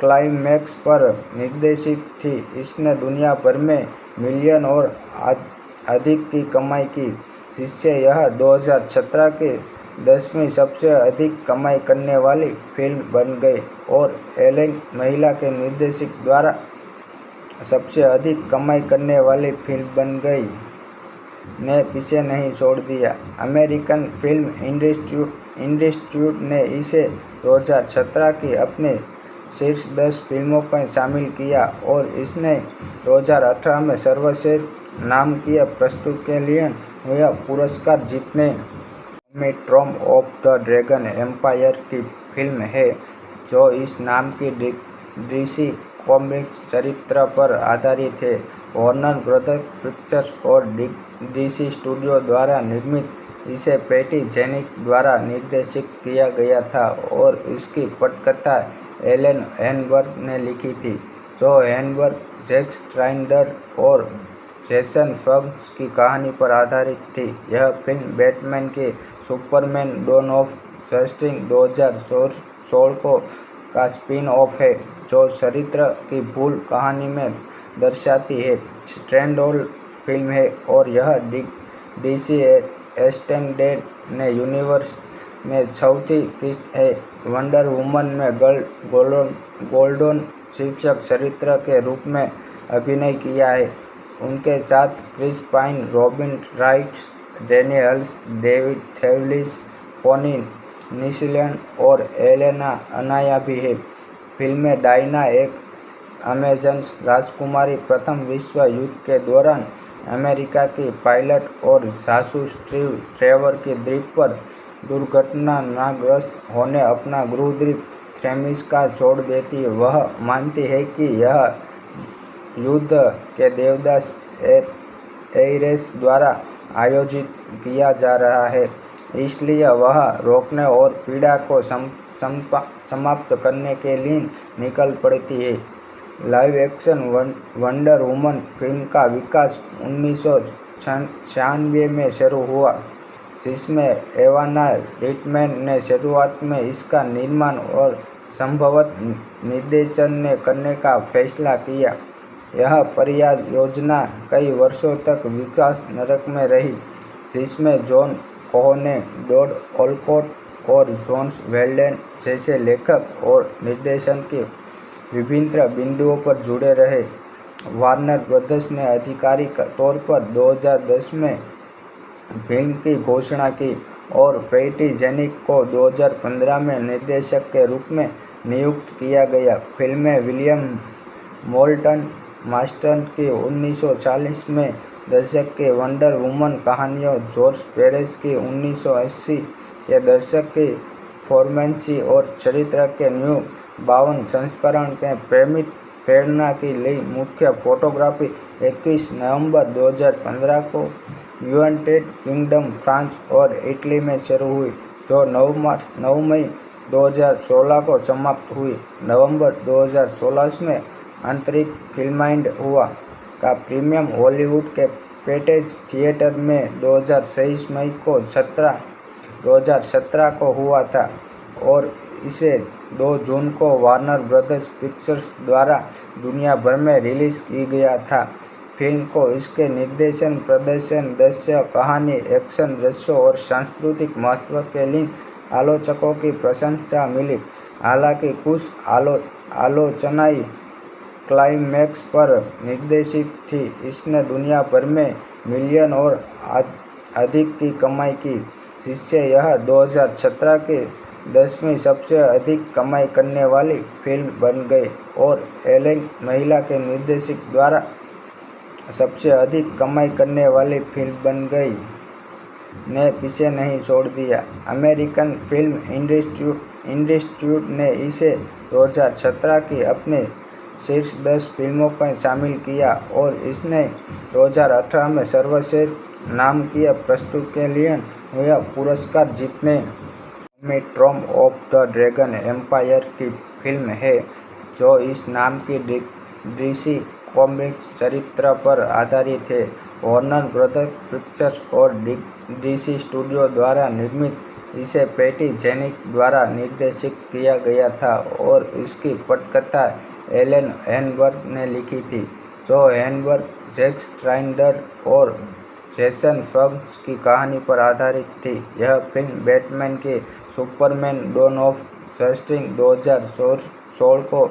क्लाइमैक्स पर निर्देशित थी। इसने दुनिया भर में मिलियन और अधिक की कमाई की, जिससे यह 2017 की 10वीं सबसे अधिक कमाई करने वाली फिल्म बन गई और एलेन महिला के निर्देशक द्वारा सबसे अधिक कमाई करने वाली फिल्म बन गई ने पीछे नहीं छोड़ दिया। अमेरिकन फिल्म इंस्टीट्यूट ने इसे 2017 की अपने शीर्ष 10 फिल्मों में शामिल किया और इसने 2018 में सर्वश्रेष्ठ नाटकीय प्रस्तुति के लिए यह पुरस्कार जीतने। Trump of the Dragon Empire की फिल्म है, जो इस नाम की डीसी कॉमिक्स चरित्र पर आधारित है। वार्नर ब्रदर्स पिक्चर्स और डीसी स्टूडियो द्वारा निर्मित, इसे पैटी जेनिक द्वारा निर्देशित किया गया था और इसकी पटकथा एलन हेनबर्ग ने लिखी थी, जो हेनबर्ग, जैक स्नाइडर और जेसन फग्स की कहानी पर आधारित थी। यह फिल्म बैटमैन की सुपरमैन डॉन ऑफ जस्टिस 2016 का स्पिन ऑफ है, जो चरित्र की मूल कहानी में दर्शाती है। स्टैंडअलोन फिल्म है और यह डीसी एक्सटेंडेड यूनिवर्स में चौथी किस्त है। वंडर वुमन में गोल्डन शीर्षक चरित्र के रूप में अभिनय किया है। उनके साथ Chris Pine, Robin Wright, Danny हल्स, डेविड थेवलिस, पोनी निशलन और एलेना अनाया भी है। फिल्म में डायना, एक अमेजन राजकुमारी, प्रथम विश्व युद्ध के दौरान अमेरिका की पायलट और जासूस ट्रेवर की द्वीप पर दुर्घटनाग्रस्त होने अपना गृहद्वीप थेमिस का छोड़ देती है। वह मानती है कि यह युद्ध के देवदास एरेस द्वारा आयोजित किया जा रहा है, इसलिए वह रोकने और पीड़ा को समाप्त करने के लिए निकल पड़ती है। Live action wonder woman film का विकास 1996 में शुरू हुआ, जिसमें एवाना रिटमैन ने शुरुआत में इसका निर्माण और संभवतः निर्देशन करने का फैसला किया। यह परियोजना कई वर्षों तक विकास नरक में रही, जिसमें जॉन कोहेन, टॉड ओलकॉट और जोस वेल्डेन जैसे लेखक और निर्देशक के विभिन्न बिंदुओं पर जुड़े रहे। वार्नर ब्रदर्स ने आधिकारिक तौर पर 2010 में फिल्म की घोषणा की और पैटी जेनिक को 2015 में निर्देशक के रूप में नियुक्त किया गया। फिल्म में विलियम मोल्टन मास्टर्स की 1940 में दशक की वंडर वुमन कहानियों, जॉर्ज पेरेस की 1980 के दशक की फोर्मेंसी और चरित्र के न्यू 52 संस्करण के प्रेरणा की ली। मुख्य फोटोग्राफी 21 नवंबर 2015 को यूनाइटेड किंगडम, फ्रांस और इटली में शुरू हुई, जो 9 मई 2016 को समाप्त हुई। नवंबर 2016 में आंतरिक फिल्माइंड हुआ का प्रीमियम हॉलीवुड के पैटेज थिएटर में 2023 मई को 2017 को हुआ था और इसे 2 जून को वार्नर ब्रदर्स पिक्चर्स द्वारा दुनिया भर में रिलीज की गया था। फिल्म को इसके निर्देशन, प्रदर्शन, दृश्य, कहानी, एक्शन दृश्यों और सांस्कृतिक महत्व के लिए आलोचकों की प्रशंसा मिली। हालांकि कुछ आलोचनाएं क्लाइमैक्स पर निर्देशित थी। इसने दुनिया भर में मिलियन और अधिक की कमाई की, जिससे यह 2017 की 10वीं सबसे अधिक कमाई करने वाली फिल्म बन गई और एलेन महिला के निर्देशक द्वारा सबसे अधिक कमाई करने वाली फिल्म बन गई ने पीछे नहीं छोड़ दिया। अमेरिकन फिल्म इंस्टीट्यूट ने इसे 2017 की अपने शीर्ष 10 फिल्मों में शामिल किया और इसने 2018 में सर्वश्रेष्ठ नाटकीय प्रस्तुति के लिए यह पुरस्कार जीतने। Trump of the Dragon Empire की फिल्म है, जो इस नाम की डीसी कॉमिक्स चरित्र पर आधारित है। वार्नर ब्रदर्स पिक्चर्स और डीसी स्टूडियो द्वारा निर्मित इसे पैटी जेनिंग्स द्वारा निर्देशित किया गया था और इसकी पटकथा एलन हेनबर्ग ने लिखी थी, जो हेनबर्ग, जैक स्नाइडर और जेसन फग्स की कहानी पर आधारित थी। यह फिल्म बैटमैन की सुपरमैन डॉन ऑफ जस्टिस 2016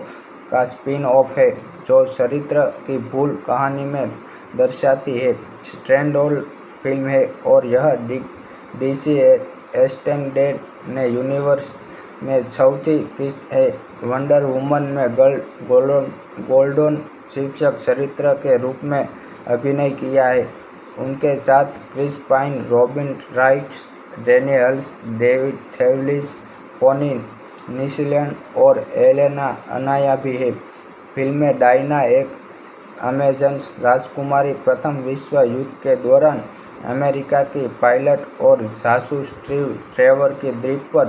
का स्पिन ऑफ है, जो चरित्र की मूल कहानी में दर्शाती है। स्टैंडअलोन फिल्म है और यह डीसी एक्सटेंडेड यूनिवर्स में चौथी किस्त है। वंडर वुमन में गोल्डन शीर्षक चरित्र के रूप में अभिनय किया है। उनके साथ Chris Pine, Robin Wright, Danny हल्स, डेविड थेवलिस, पोनी निशलन और एलेना अनाया भी है। फिल्म में डायना, एक अमेजन राजकुमारी, प्रथम विश्व युद्ध के दौरान अमेरिका की पायलट और जासूस ट्रेवर की द्वीप पर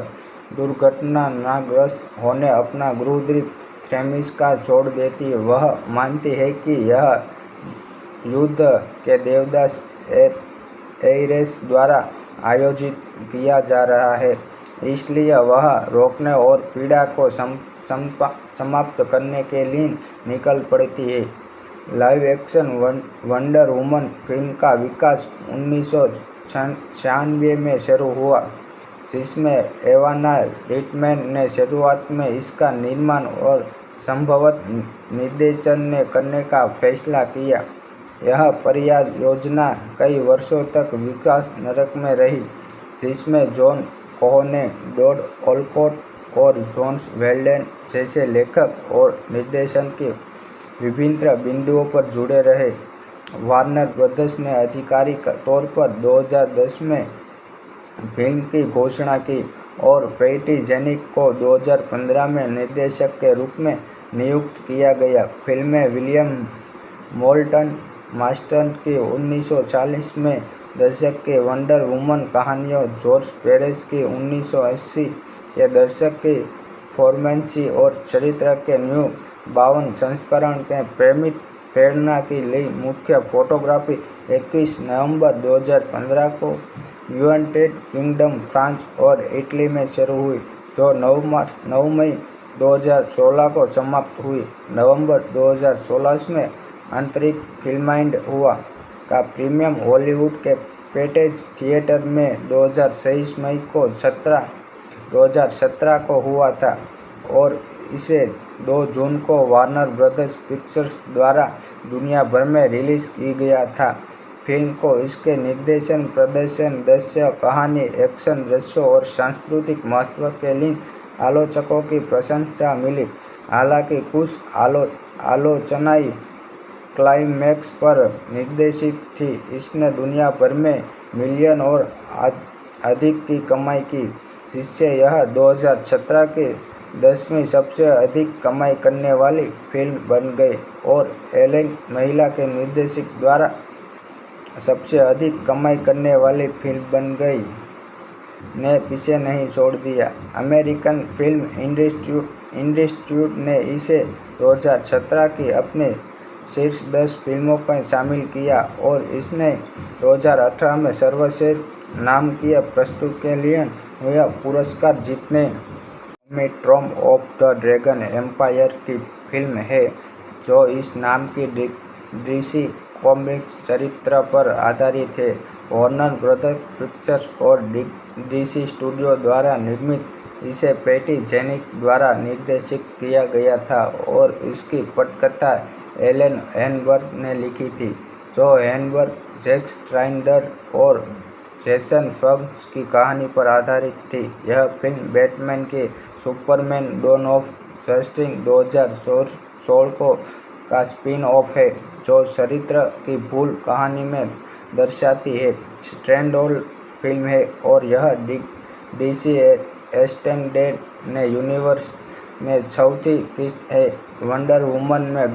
दुर्घटनाग्रस्त होने अपना गृह द्वीप थेमिस का छोड़ देती है। वह मानती है कि यह युद्ध के देवदास एरेस द्वारा आयोजित किया जा रहा है, इसलिए वह रोकने और पीड़ा को समाप्त करने के लिए निकल पड़ती है। Live action wonder woman film का विकास 1996 में शुरू हुआ, जिसमें एवाना रिटमैन ने शुरुआत में इसका निर्माण और संभवतः निर्देशन करने का फैसला किया। यह परियोजना कई वर्षों तक विकास नरक में रही, जिसमें जॉन कोहेन, टॉड ओलकॉट और जोस वेल्डेन जैसे लेखक और निर्देशक के विभिन्न बिंदुओं पर जुड़े रहे। वार्नर ब्रदर्स ने आधिकारिक तौर पर 2010 में फिल्म की घोषणा की और पैटी जेनिंग्स को 2015 में निर्देशक के रूप में नियुक्त किया गया। फिल्म में विलियम मोल्टन मास्टर की 1940 में दशक के वंडर वुमन कहानियों, जॉर्ज पेरेस की 1980 के दशक की फोर्मेंसी और चरित्र के न्यू 52 संस्करण के प्रेरणा की ली। मुख्य फोटोग्राफी 21 नवंबर 2015 को यूनाइटेड किंगडम, फ्रांस और इटली में शुरू हुई, जो 9 मई 2016 को समाप्त हुई। नवंबर 2016 में आंतरिक फिल्माइंड हुआ का प्रीमियम हॉलीवुड के पेटेज थिएटर में 2023 मई को 2017 को हुआ था और इसे 2 जून को वार्नर ब्रदर्स पिक्चर्स द्वारा दुनिया भर में रिलीज की गया था। फिल्म को इसके निर्देशन, प्रदर्शन, दृश्य, कहानी, एक्शन दृश्यों और सांस्कृतिक महत्व के लिए आलोचकों की प्रशंसा मिली। हालांकि कुछ आलोचनाएं क्लाइमैक्स पर निर्देशित थी। इसने दुनिया भर में मिलियन और अधिक की कमाई की, जिससे यह 2017 की 10वीं सबसे अधिक कमाई करने वाली फिल्म बन गई और एलेन महिला के निर्देशक द्वारा सबसे अधिक कमाई करने वाली फिल्म बन गई ने पीछे नहीं छोड़ दिया। अमेरिकन फिल्म इंस्टीट्यूट ने इसे 2017 की अपने शीर्ष 10 फिल्मों में शामिल किया और इसने 2018 में सर्वश्रेष्ठ नाटकीय प्रस्तुति के लिए यह पुरस्कार जीतने। ट्रॉम ऑफ द ड्रैगन एम्पायर की फिल्म है जो इस नाम की डीसी कॉमिक्स चरित्र पर आधारित है। वार्नर ब्रदर्स पिक्चर्स और डीसी स्टूडियो द्वारा निर्मित इसे पैटी जेनिक द्वारा निर्देशित किया गया था और इसकी पटकथा एलन हेनबर्ग ने लिखी थी, जो हेनबर्ग, जैक स्नाइडर और जेसन फग्स की कहानी पर आधारित थी। यह फिल्म बैटमैन के सुपरमैन डॉन ऑफ जस्टिस 2016 का स्पिन ऑफ है, जो चरित्र की मूल कहानी में दर्शाती है। स्टैंडअलोन फिल्म है और यह डीसी एक्सटेंडेड यूनिवर्स में चौथी किस्त है। वंडर वुमन में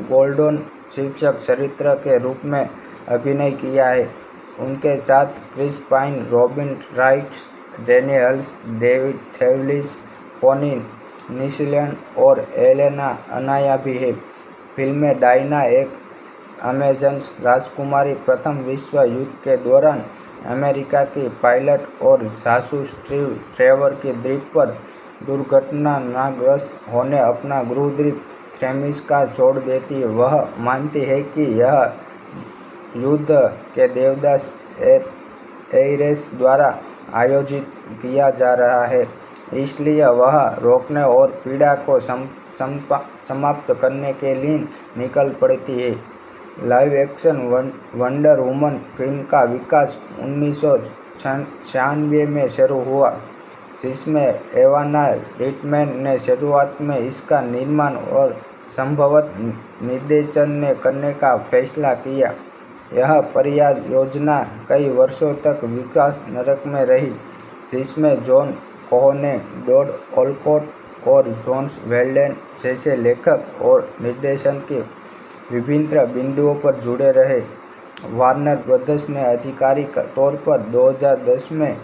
गोल्डन शीर्षक चरित्र के रूप में अभिनय किया है। उनके साथ Chris Pine, Robin Wright, Danny हल्स, डेविड थेवलिस, पोनी निशलन और एलेना अनाया भी है। फिल्म में डायना, एक अमेजन राजकुमारी, प्रथम विश्व युद्ध के दौरान अमेरिका की पायलट और जासूस ट्रेवर की द्वीप पर दुर्घटनाग्रस्त होने अपना गृहद्वीप थेमिस का छोड़ देती है। वह मानती है कि यह युद्ध के देवदास एरेस द्वारा आयोजित किया जा रहा है, इसलिए वह रोकने और पीड़ा को समाप्त करने के लिए निकल पड़ती है। Live action wonder woman film का विकास 1996 में शुरू हुआ, जिसमें एवाना रिटमैन ने शुरुआत में इसका निर्माण और संभवतः निर्देशन करने का फैसला किया। यह परियोजना कई वर्षों तक विकास नरक में रही, जिसमें जॉन कोहेन, टॉड ओलकॉट और जोस वेल्डन जैसे लेखक और निर्देशक के विभिन्न बिंदुओं पर जुड़े रहे। वार्नर ब्रदर्स ने आधिकारिक तौर पर 2010 में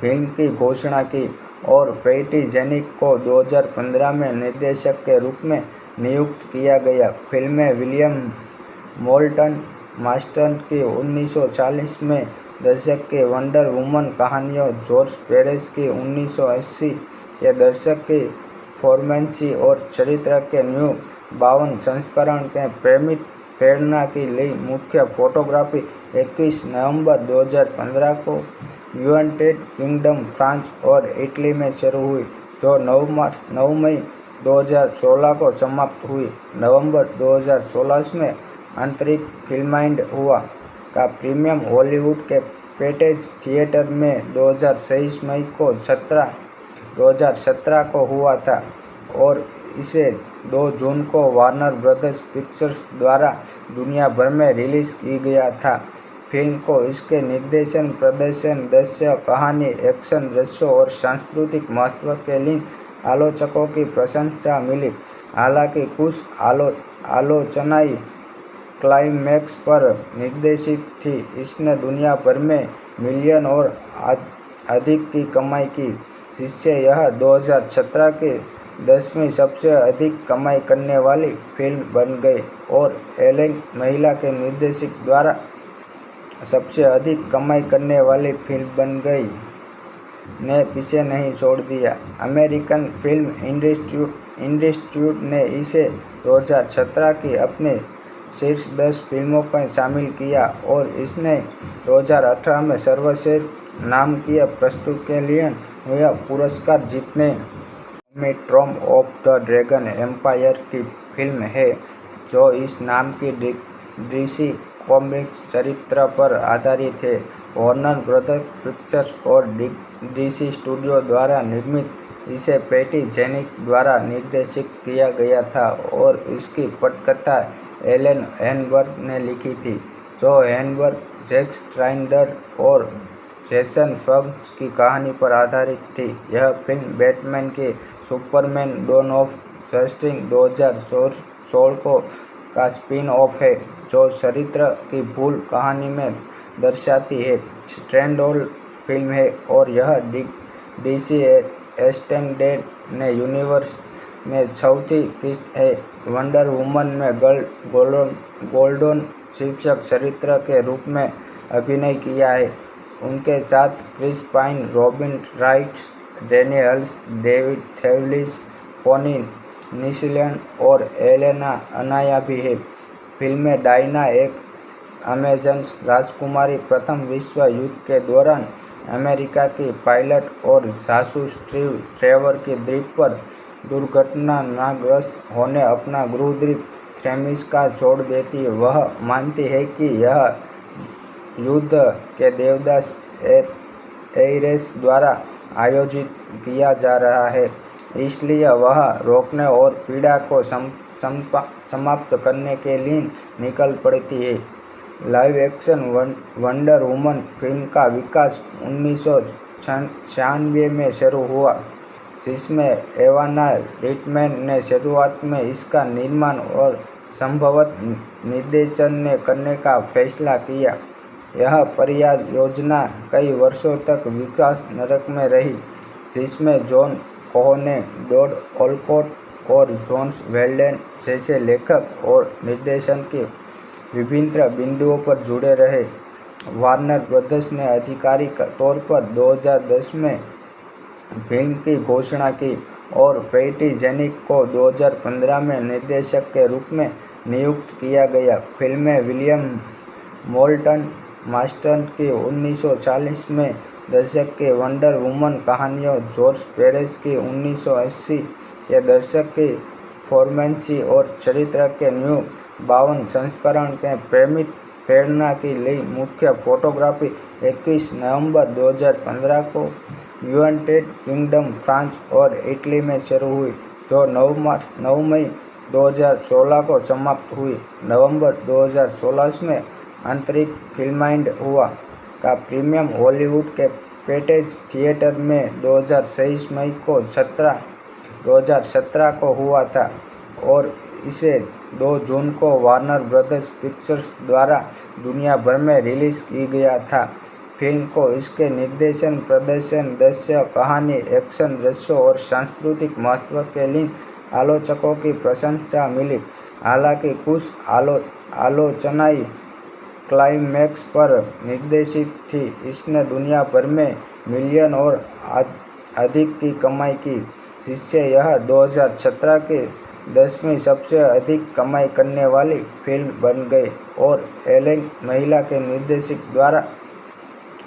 फिल्म की घोषणा की और पैटी जेनिक को 2015 में निर्देशक के रूप में नियुक्त किया गया। फिल्म में विलियम मोल्टन मास्टर की 1940 में दशक के वंडर वुमन कहानियों, जॉर्ज पेरेस की 1980 के दशक की फोर्मेंसी और चरित्र के न्यू 52 संस्करण के प्रेरणा की ली। मुख्य फोटोग्राफी 21 नवंबर 2015 को यूनाइटेड किंगडम, फ्रांस और इटली में शुरू हुई, जो 9 मई 2016 को समाप्त हुई। नवंबर 2016 में आंतरिक फिल्माइंड हुआ का प्रीमियम हॉलीवुड के पैटेज थिएटर में 2023 मई को 2017 को हुआ था और इसे 2 जून को वार्नर ब्रदर्स पिक्चर्स द्वारा दुनिया भर में रिलीज की गया था। फिल्म को इसके निर्देशन, प्रदर्शन, दृश्य, कहानी, एक्शन दृश्यों और सांस्कृतिक महत्व के लिए आलोचकों की प्रशंसा मिली। हालांकि कुछ आलोचनाएं क्लाइमैक्स पर निर्देशित थी। इसने दुनिया भर में मिलियन और अधिक की कमाई की, जिससे यह 2017 की 10वीं सबसे अधिक कमाई करने वाली फिल्म बन गई और एलेन महिला के निर्देशक द्वारा सबसे अधिक कमाई करने वाली फिल्म बन गई ने पीछे नहीं छोड़ दिया। अमेरिकन फिल्म इंस्टीट्यूट ने इसे 2017 की अपने शीर्ष 10 फिल्मों में शामिल किया और इसने 2018 में सर्वश्रेष्ठ नाटकीय प्रस्तुति के लिए हुए पुरस्कार जीतने। ट्रॉम ऑफ द ड्रैगन एम्पायर की फिल्म है जो इस नाम की डीसी कॉमिक्स चरित्र पर आधारित है। वार्नर ब्रदर्स पिक्चर्स और डीसी स्टूडियो द्वारा निर्मित इसे पैटी जेनिक द्वारा निर्देशित किया गया था और इसकी पटकथा एलन हेनबर्ग ने लिखी थी, जो हेनबर्ग, जैक स्नाइडर और जेसन फग्स की कहानी पर आधारित थी। यह फिल्म बैटमैन के सुपरमैन डॉन ऑफ जस्टिस 2016 का स्पिन ऑफ है, जो चरित्र की मूल कहानी में दर्शाती है। स्टैंडअलोन फिल्म है और यह डीसी एक्सटेंडेड यूनिवर्स में चौथी किस्त है। वंडर वुमन में गोल्डन शीर्षक चरित्र के रूप में अभिनय किया है। उनके साथ Chris Pine, Robin Wright, Daniels, David Thewlis, Connie Nielsen और एलेना अनाया भी है। फिल्म में डायना एक अमेजन राजकुमारी प्रथम विश्व युद्ध के दौरान अमेरिका की पायलट और जासूस ट्रेवर की द्वीप पर दुर्घटनाग्रस्त होने अपना गृह द्वीप थेमिस का छोड़ देती है। वह मानती है कि यह युद्ध के देवदास एरेस द्वारा आयोजित किया जा रहा है, इसलिए वह रोकने और पीड़ा को समाप्त करने के लिए निकल पड़ती है। Live action wonder woman film का विकास 1996 में शुरू हुआ, जिसमें एवाना रिटमैन ने शुरुआत में इसका निर्माण और संभवतः निर्देशन करने का फैसला किया। यह परियोजना कई वर्षों तक विकास नरक में रही, जिसमें जॉन कोहेन, टॉड ओलकॉट और जॉस वेल्डेन जैसे लेखक और निर्देशक के विभिन्न बिंदुओं पर जुड़े रहे। वार्नर ब्रदर्स ने आधिकारिक तौर पर 2010 में फिल्म की घोषणा की और पैटी जेनिक को 2015 में निर्देशक के रूप में नियुक्त किया गया। फिल्म में विलियम मोल्टन मास्टर की 1940 में दशक की वंडर वुमन कहानियों, जॉर्ज पेरेस की 1980 के दशक की फोर्मेंसी और चरित्र के न्यू 52 संस्करण के प्रेरणा की ली। मुख्य फोटोग्राफी 21 नवंबर 2015 को यूनाइटेड किंगडम, फ्रांस और इटली में शुरू हुई, जो 9 मई 2016 को समाप्त हुई। नवंबर 2016 में आंतरिक फिल्माइंड हुआ का प्रीमियम हॉलीवुड के पैटेज थिएटर में 2023 मई को 2017 को हुआ था और इसे 2 जून को वार्नर ब्रदर्स पिक्चर्स द्वारा दुनिया भर में रिलीज की गया था। फिल्म को इसके निर्देशन, प्रदर्शन, दृश्य, कहानी, एक्शन दृश्यों और सांस्कृतिक महत्व के लिए आलोचकों की प्रशंसा मिली। हालांकि कुछ आलोचनाएं क्लाइमैक्स पर निर्देशित थी। इसने दुनिया भर में मिलियन और अधिक की कमाई की, जिससे यह 2017 की 10वीं सबसे अधिक कमाई करने वाली फिल्म बन गई और एलेन महिला के निर्देशक द्वारा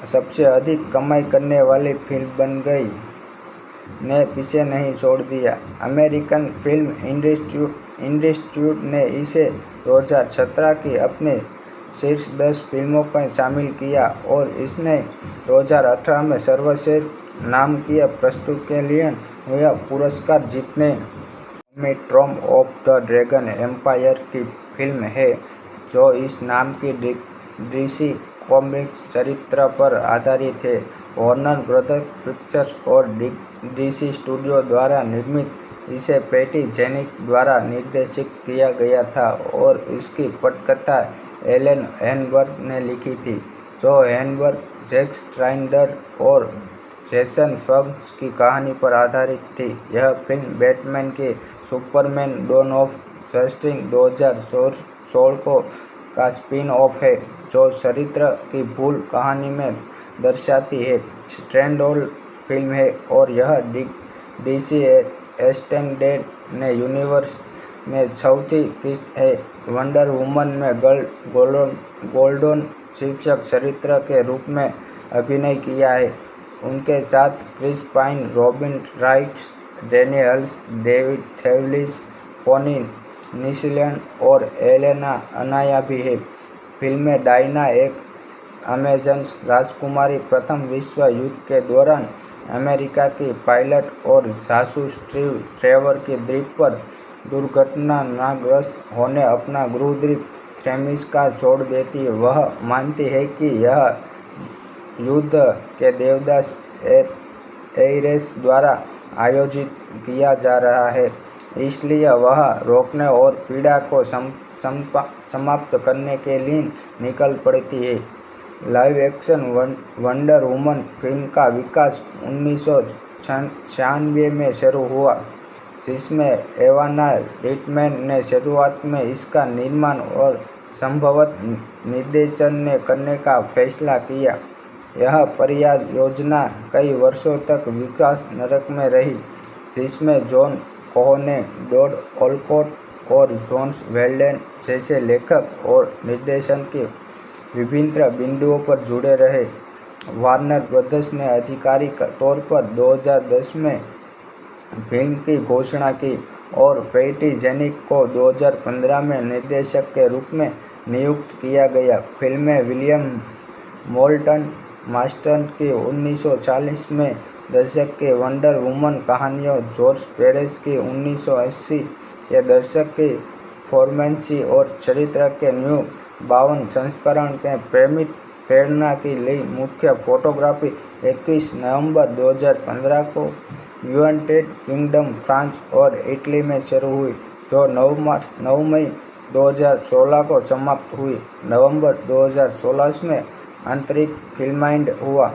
सबसे अधिक कमाई करने वाली फिल्म बन गई ने पीछे नहीं छोड़ दिया। अमेरिकन फिल्म इंस्टीट्यूट ने इसे 2017 की अपने शीर्ष 10 फिल्मों में शामिल किया और इसने 2018 में सर्वश्रेष्ठ नाटकीय प्रस्तुति के लिए यह पुरस्कार जीतने। Trump of the Dragon Empire की फिल्म है, जो इस नाम की डीसी कॉमिक्स चरित्र पर आधारित है। वार्नर ब्रदर्स पिक्चर्स और डीसी स्टूडियो द्वारा निर्मित इसे पैटी जेनिक द्वारा निर्देशित किया गया था और इसकी पटकथा एलन हेनबर्ग ने लिखी थी, जो हेनबर्ग, जैक स्नाइडर और जेसन फग्स की कहानी पर आधारित थी। यह फिल्म बैटमैन की सुपरमैन डॉन ऑफ जस्टिस 2016 का स्पिन ऑफ है, जो चरित्र की मूल कहानी में दर्शाती है। स्टैंडअलोन फिल्म है और यह डीसी एक्सटेंडेड यूनिवर्स में चौथी किस्त है। वंडर वुमन में गोल्डन शीर्षक चरित्र के रूप में अभिनय किया है। उनके साथ Chris Pine, Robin Wright, Daniels, David Thewlis, Connie Nielsen और एलेना अनाया भी है। फिल्म में डायना एक अमेजन राजकुमारी प्रथम विश्व युद्ध के दौरान अमेरिका की पायलट और जासूस ट्रेवर की द्वीप पर दुर्घटनाग्रस्त होने अपना गृह द्वीप थेमिस का छोड़ देती है। वह मानती है कि यह युद्ध के देवदास एरेस द्वारा आयोजित किया जा रहा है, इसलिए वह रोकने और पीड़ा को समाप्त करने के लिए निकल पड़ती है। Live action wonder woman film का विकास 1996 में शुरू हुआ, जिसमें एवाना रिटमैन ने शुरुआत में इसका निर्माण और संभवतः निर्देशन करने का फैसला किया। यह परियोजना कई वर्षों तक विकास नरक में रही, जिसमें जॉन कोहेन, टॉड ओलकॉट और जोस वेल्डेन जैसे लेखक और निर्देशन के विभिन्न बिंदुओं पर जुड़े रहे। वार्नर ब्रदर्स ने आधिकारिक तौर पर 2010 में फिल्म की घोषणा की और पैटी जेनिक को 2015 में निर्देशक के रूप में नियुक्त किया गया। फिल्म में विलियम मोल्टन मास्टर्स की 1940 में दशक की वंडर वुमन कहानियों, जॉर्ज पेरेज की 1980 के दशक की फोर्मेंसी और चरित्र के न्यू 52 संस्करण के प्रेरणा की ली मुख्य फोटोग्राफी 21 नवंबर 2015 को यूनाइटेड किंगडम, फ्रांस और इटली में शुरू हुई, जो 9 मई 2016 को समाप्त हुई। नवंबर 2016 में आंतरिक फिल्माइंड हुआ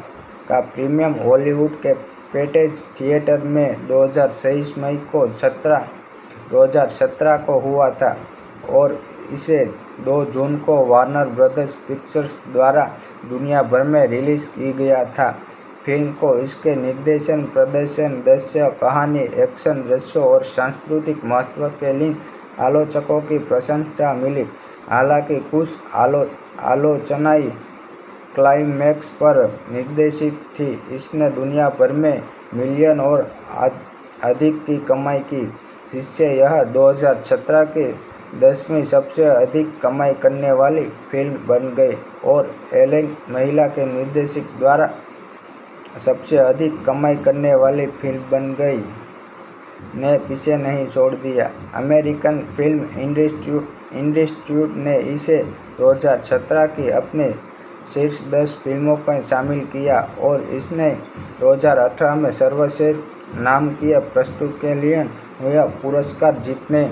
का प्रीमियम हॉलीवुड के पेटेज थिएटर में 2023 मई को 2017 को हुआ था और इसे 2 जून को वार्नर ब्रदर्स पिक्चर्स द्वारा दुनिया भर में रिलीज की गया था। फिल्म को इसके निर्देशन, प्रदर्शन, दृश्य, कहानी, एक्शन दृश्यों और सांस्कृतिक महत्व के लिए आलोचकों की प्रशंसा मिली। हालांकि कुछ आलोचनाएं क्लाइमैक्स पर निर्देशित थी। इसने दुनिया भर में मिलियन और अधिक की कमाई की, जिससे यह 2017 की 10वीं सबसे अधिक कमाई करने वाली फिल्म बन गई और एलेन महिला के निर्देशक द्वारा सबसे अधिक कमाई करने वाली फिल्म बन गई ने पीछे नहीं छोड़ दिया। अमेरिकन फिल्म इंस्टीट्यूट ने इसे 2017 की अपने शीर्ष 10 फिल्मों में शामिल किया और इसने 2018 में सर्वश्रेष्ठ नाटकीय प्रस्तुति के लिए हुए पुरस्कार जीतने।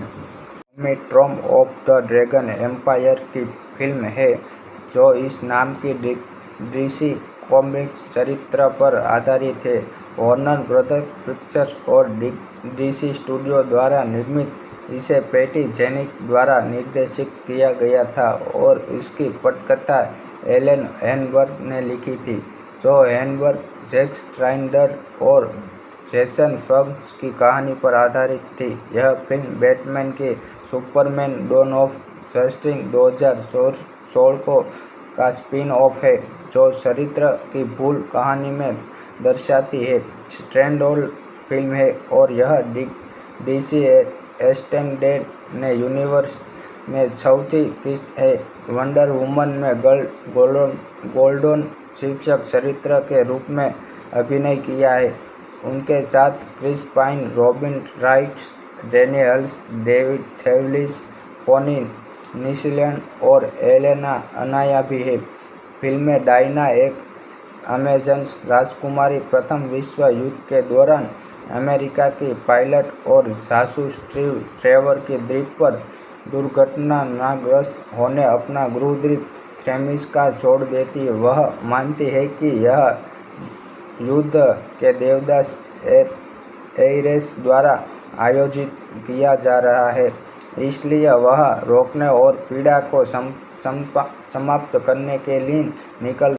Trump of the Dragon Empire की फिल्म है, जो इस नाम की डीसी कॉमिक्स चरित्र पर आधारित है। वार्नर ब्रदर्स पिक्चर्स और डीसी स्टूडियो द्वारा निर्मित, इसे पैटी जेनिक द्वारा निर्देशित किया गया था और इसकी पटकथा एलन हेनबर्ग ने लिखी थी, जो हेनबर्ग, जैक स्नाइडर और जेसन फग्स की कहानी पर आधारित थी। यह फिल्म बैटमैन की सुपरमैन डॉन ऑफ जस्टिस 2016 का स्पिन ऑफ है, जो चरित्र की मूल कहानी में दर्शाती है। स्टैंडअलोन फिल्म है और यह डीसी एक्सटेंडेड यूनिवर्स में चौथी किस्त है। वंडर वुमन में गोल्डन शीर्षक चरित्र के रूप में अभिनय किया है। उनके साथ Chris Pine, Robin Wright, Danny हल्स, डेविड थेवलिस, पोनी निशलन और एलेना अनाया भी है। फिल्म में डायना, एक अमेजन राजकुमारी, प्रथम विश्व युद्ध के दौरान अमेरिका की पायलट और जासूस ट्रेवर की द्वीप पर दुर्घटनाग्रस्त होने अपना गृहद्वीप थेमिस का छोड़ देती है। वह मानती है कि यह युद्ध के देवदास एरेस द्वारा आयोजित किया जा रहा है, इसलिए वह रोकने और पीड़ा को समाप्त करने के लिए निकल